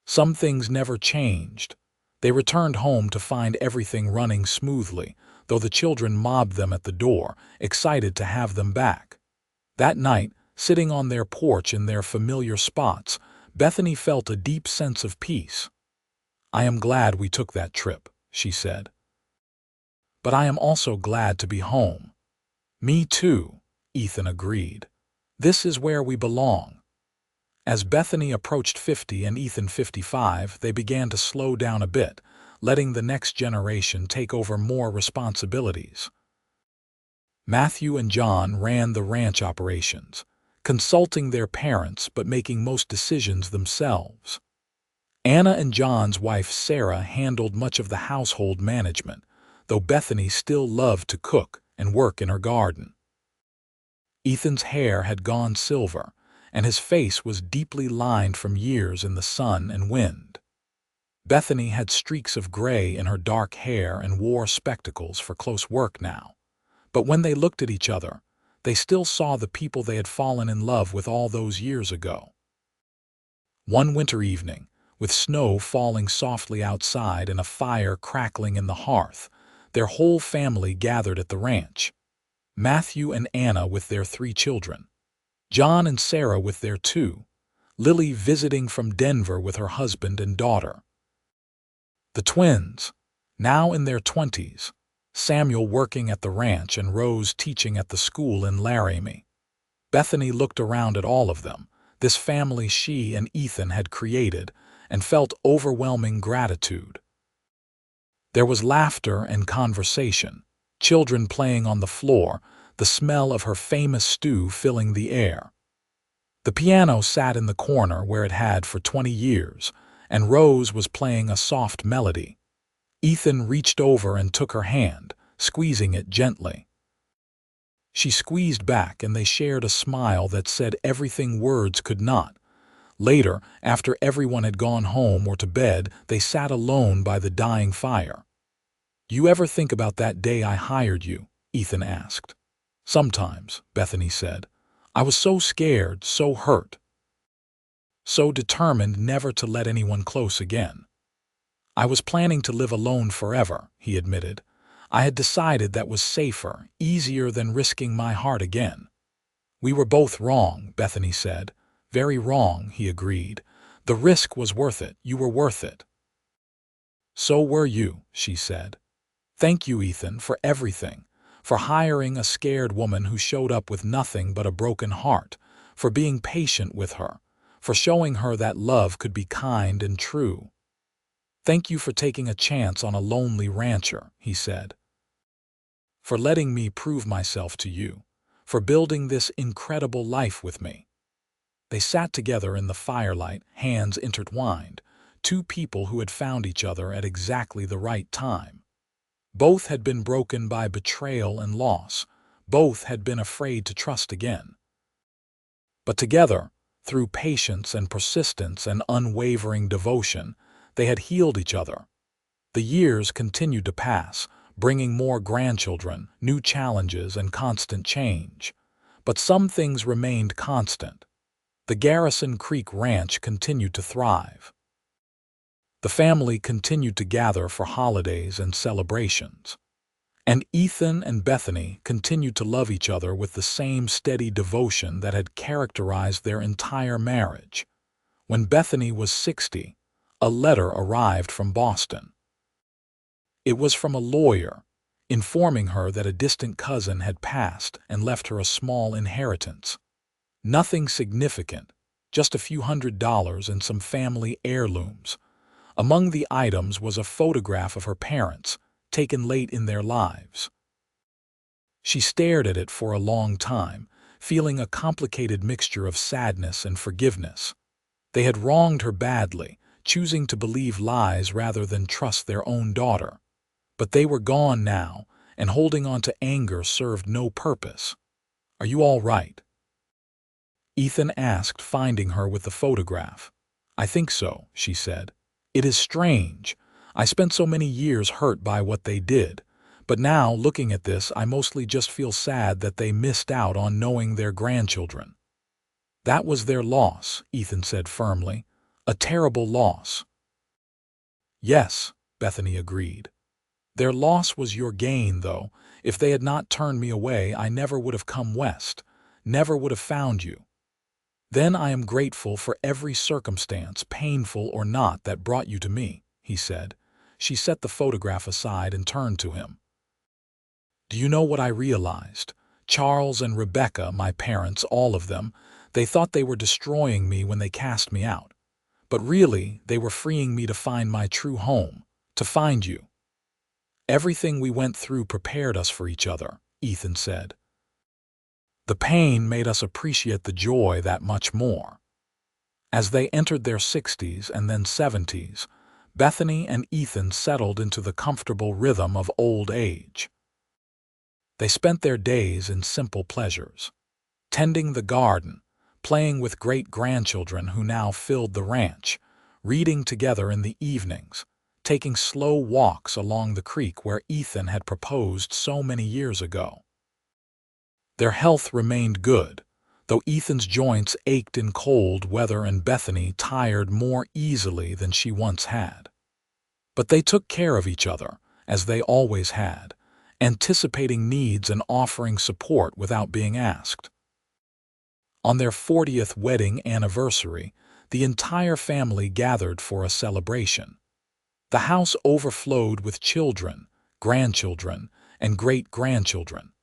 [SPEAKER 1] Some things never changed. They returned home to find everything running smoothly, though the children mobbed them at the door, excited to have them back. That night, sitting on their porch in their familiar spots, Bethany felt a deep sense of peace. "I am glad we took that trip," she said. "But I am also glad to be home." "Me too," Ethan agreed. "This is where we belong." As Bethany approached 50 and Ethan 55, they began to slow down a bit, letting the next generation take over more responsibilities. Matthew and John ran the ranch operations, consulting their parents but making most decisions themselves. Anna and John's wife Sarah handled much of the household management, though Bethany still loved to cook and work in her garden. Ethan's hair had gone silver, and his face was deeply lined from years in the sun and wind. Bethany had streaks of gray in her dark hair and wore spectacles for close work now. But when they looked at each other, they still saw the people they had fallen in love with all those years ago. One winter evening, with snow falling softly outside and a fire crackling in the hearth, their whole family gathered at the ranch. Matthew and Anna with their 3 children, John and Sarah with their 2, Lily visiting from Denver with her husband and daughter. The twins, now in their 20s, Samuel working at the ranch and Rose teaching at the school in Laramie. Bethany looked around at all of them, this family she and Ethan had created, and felt overwhelming gratitude. There was laughter and conversation, children playing on the floor, the smell of her famous stew filling the air. The piano sat in the corner where it had for 20 years, and Rose was playing a soft melody. Ethan reached over and took her hand, squeezing it gently. She squeezed back, and they shared a smile that said everything words could not. Later, after everyone had gone home or to bed, they sat alone by the dying fire. "You ever think about that day I hired you?" Ethan asked. "Sometimes," Bethany said. "I was so scared, so hurt, so determined never to let anyone close again." "I was planning to live alone forever," he admitted. I had decided that was safer, easier than risking my heart again. We were both wrong, Bethany said. Very wrong, he agreed. The risk was worth it. You were worth it. So were you, she said. Thank you, Ethan, for everything. For hiring a scared woman who showed up with nothing but a broken heart. For being patient with her. For showing her that love could be kind and true. Thank you for taking a chance on a lonely rancher, he said. For letting me prove myself to you. For building this incredible life with me. They sat together in the firelight, hands intertwined, two people who had found each other at exactly the right time. Both had been broken by betrayal and loss. Both had been afraid to trust again. But together, through patience and persistence and unwavering devotion, they had healed each other. The years continued to pass, bringing more grandchildren, new challenges, and constant change. But some things remained constant. The Garrison Creek Ranch continued to thrive. The family continued to gather for holidays and celebrations. And Ethan and Bethany continued to love each other with the same steady devotion that had characterized their entire marriage. When Bethany was 60, a letter arrived from Boston. It was from a lawyer, informing her that a distant cousin had passed and left her a small inheritance. Nothing significant, just a few $100s and some family heirlooms. Among the items was a photograph of her parents, taken late in their lives. She stared at it for a long time, feeling a complicated mixture of sadness and forgiveness. They had wronged her badly, choosing to believe lies rather than trust their own daughter. But they were gone now, and holding on to anger served no purpose. "Are you all right?" Ethan asked, finding her with the photograph. "I think so," she said. "It is strange. I spent so many years hurt by what they did, but now, looking at this, I mostly just feel sad that they missed out on knowing their grandchildren." "That was their loss," Ethan said firmly. "A terrible loss." "Yes," Bethany agreed. "Their loss was your gain, though. If they had not turned me away, I never would have come west, never would have found you. Then I am grateful for every circumstance, painful or not, that brought you to me," he said. She set the photograph aside and turned to him. "Do you know what I realized? Charles and Rebecca, my parents, all of them, they thought they were destroying me when they cast me out. But really, they were freeing me to find my true home, to find you. Everything we went through prepared us for each other," Ethan said. "The pain made us appreciate the joy that much more." As they entered their 60s and then 70s, Bethany and Ethan settled into the comfortable rhythm of old age. They spent their days in simple pleasures, tending the garden, playing with great-grandchildren who now filled the ranch, reading together in the evenings, taking slow walks along the creek where Ethan had proposed so many years ago. Their health remained good, though Ethan's joints ached in cold weather and Bethany tired more easily than she once had. But they took care of each other, as they always had, anticipating needs and offering support without being asked. On their 40th wedding anniversary, the entire family gathered for a celebration. The house overflowed with children, grandchildren, and great-grandchildren.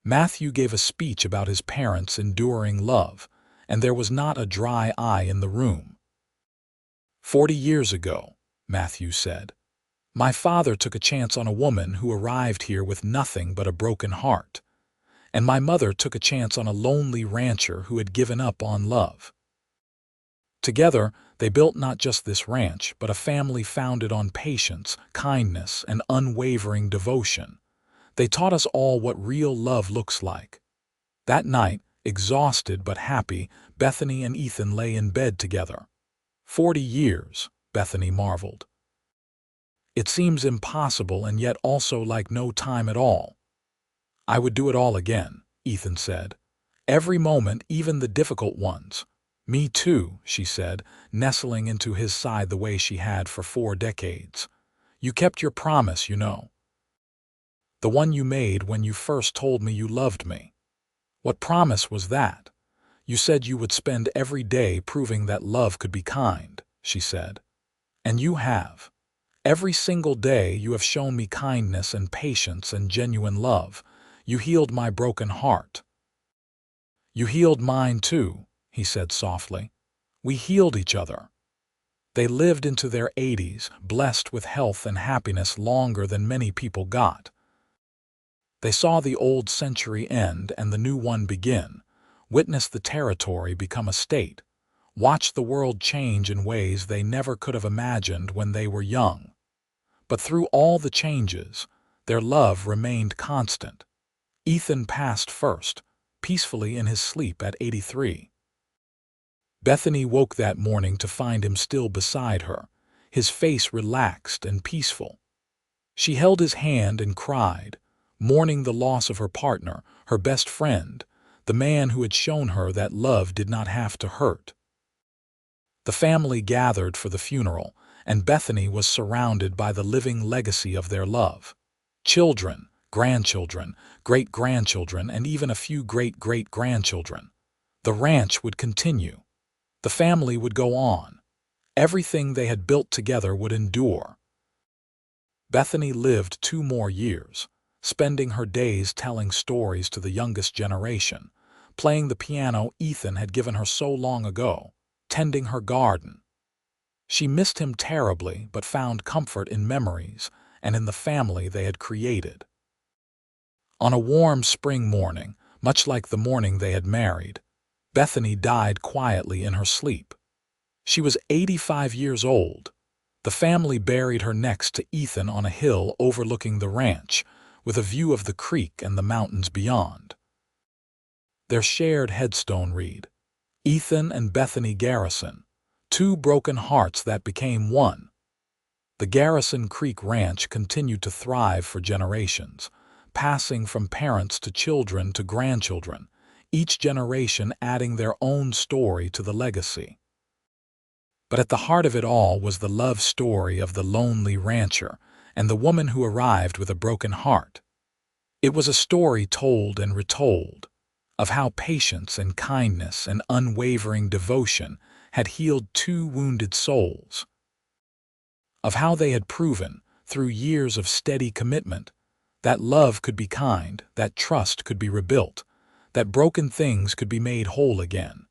[SPEAKER 1] Matthew gave a speech about his parents' enduring love, and there was not a dry eye in the room. 40 years ago, Matthew said, my father took a chance on a woman who arrived here with nothing but a broken heart, and my mother took a chance on a lonely rancher who had given up on love. Together, they built not just this ranch, but a family founded on patience, kindness, and unwavering devotion. They taught us all what real love looks like. That night, exhausted but happy, Bethany and Ethan lay in bed together. 40 years, Bethany marveled. It seems impossible and yet also like no time at all. I would do it all again, Ethan said. Every moment, even the difficult ones. Me too, she said, nestling into his side the way she had for 4 decades. You kept your promise, you know. The one you made when you first told me you loved me. What promise was that? You said you would spend every day proving that love could be kind, she said. And you have. Every single day you have shown me kindness and patience and genuine love. You healed my broken heart. You healed mine too, he said softly. We healed each other. They lived into their 80s, blessed with health and happiness longer than many people got. They saw the old century end and the new one begin, witnessed the territory become a state, watched the world change in ways they never could have imagined when they were young. But through all the changes, their love remained constant. Ethan passed first, peacefully in his sleep at 83. Bethany woke that morning to find him still beside her, his face relaxed and peaceful. She held his hand and cried, mourning the loss of her partner, her best friend, the man who had shown her that love did not have to hurt. The family gathered for the funeral, and Bethany was surrounded by the living legacy of their love. Children, grandchildren, great-grandchildren, and even a few great-great-grandchildren. The ranch would continue. The family would go on. Everything they had built together would endure. Bethany lived 2 more years, spending her days telling stories to the youngest generation, playing the piano Ethan had given her so long ago, tending her garden. She missed him terribly but found comfort in memories and in the family they had created. On a warm spring morning, much like the morning they had married, Bethany died quietly in her sleep. She was 85 years old. The family buried her next to Ethan on a hill overlooking the ranch, with a view of the creek and the mountains beyond. Their shared headstone read, Ethan and Bethany Garrison, 2 broken hearts that became one. The Garrison Creek Ranch continued to thrive for generations, passing from parents to children to grandchildren, each generation adding their own story to the legacy. But at the heart of it all was the love story of the lonely rancher and the woman who arrived with a broken heart. It was a story told and retold, of how patience and kindness and unwavering devotion had healed 2 wounded souls, of how they had proven, through years of steady commitment, that love could be kind, that trust could be rebuilt, that broken things could be made whole again.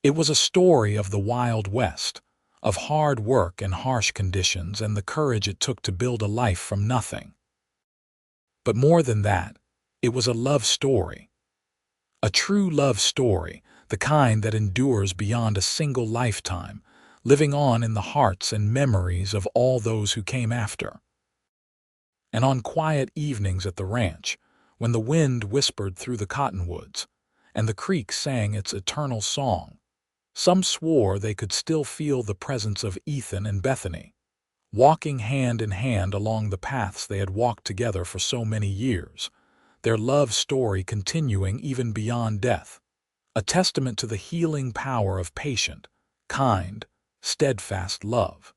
[SPEAKER 1] It was a story of the Wild West, of hard work and harsh conditions and the courage it took to build a life from nothing. But more than that, it was a love story. A true love story, the kind that endures beyond a single lifetime, living on in the hearts and memories of all those who came after. And on quiet evenings at the ranch, when the wind whispered through the cottonwoods, and the creek sang its eternal song, some swore they could still feel the presence of Ethan and Bethany, walking hand in hand along the paths they had walked together for so many years, their love story continuing even beyond death, a testament to the healing power of patient, kind, steadfast love.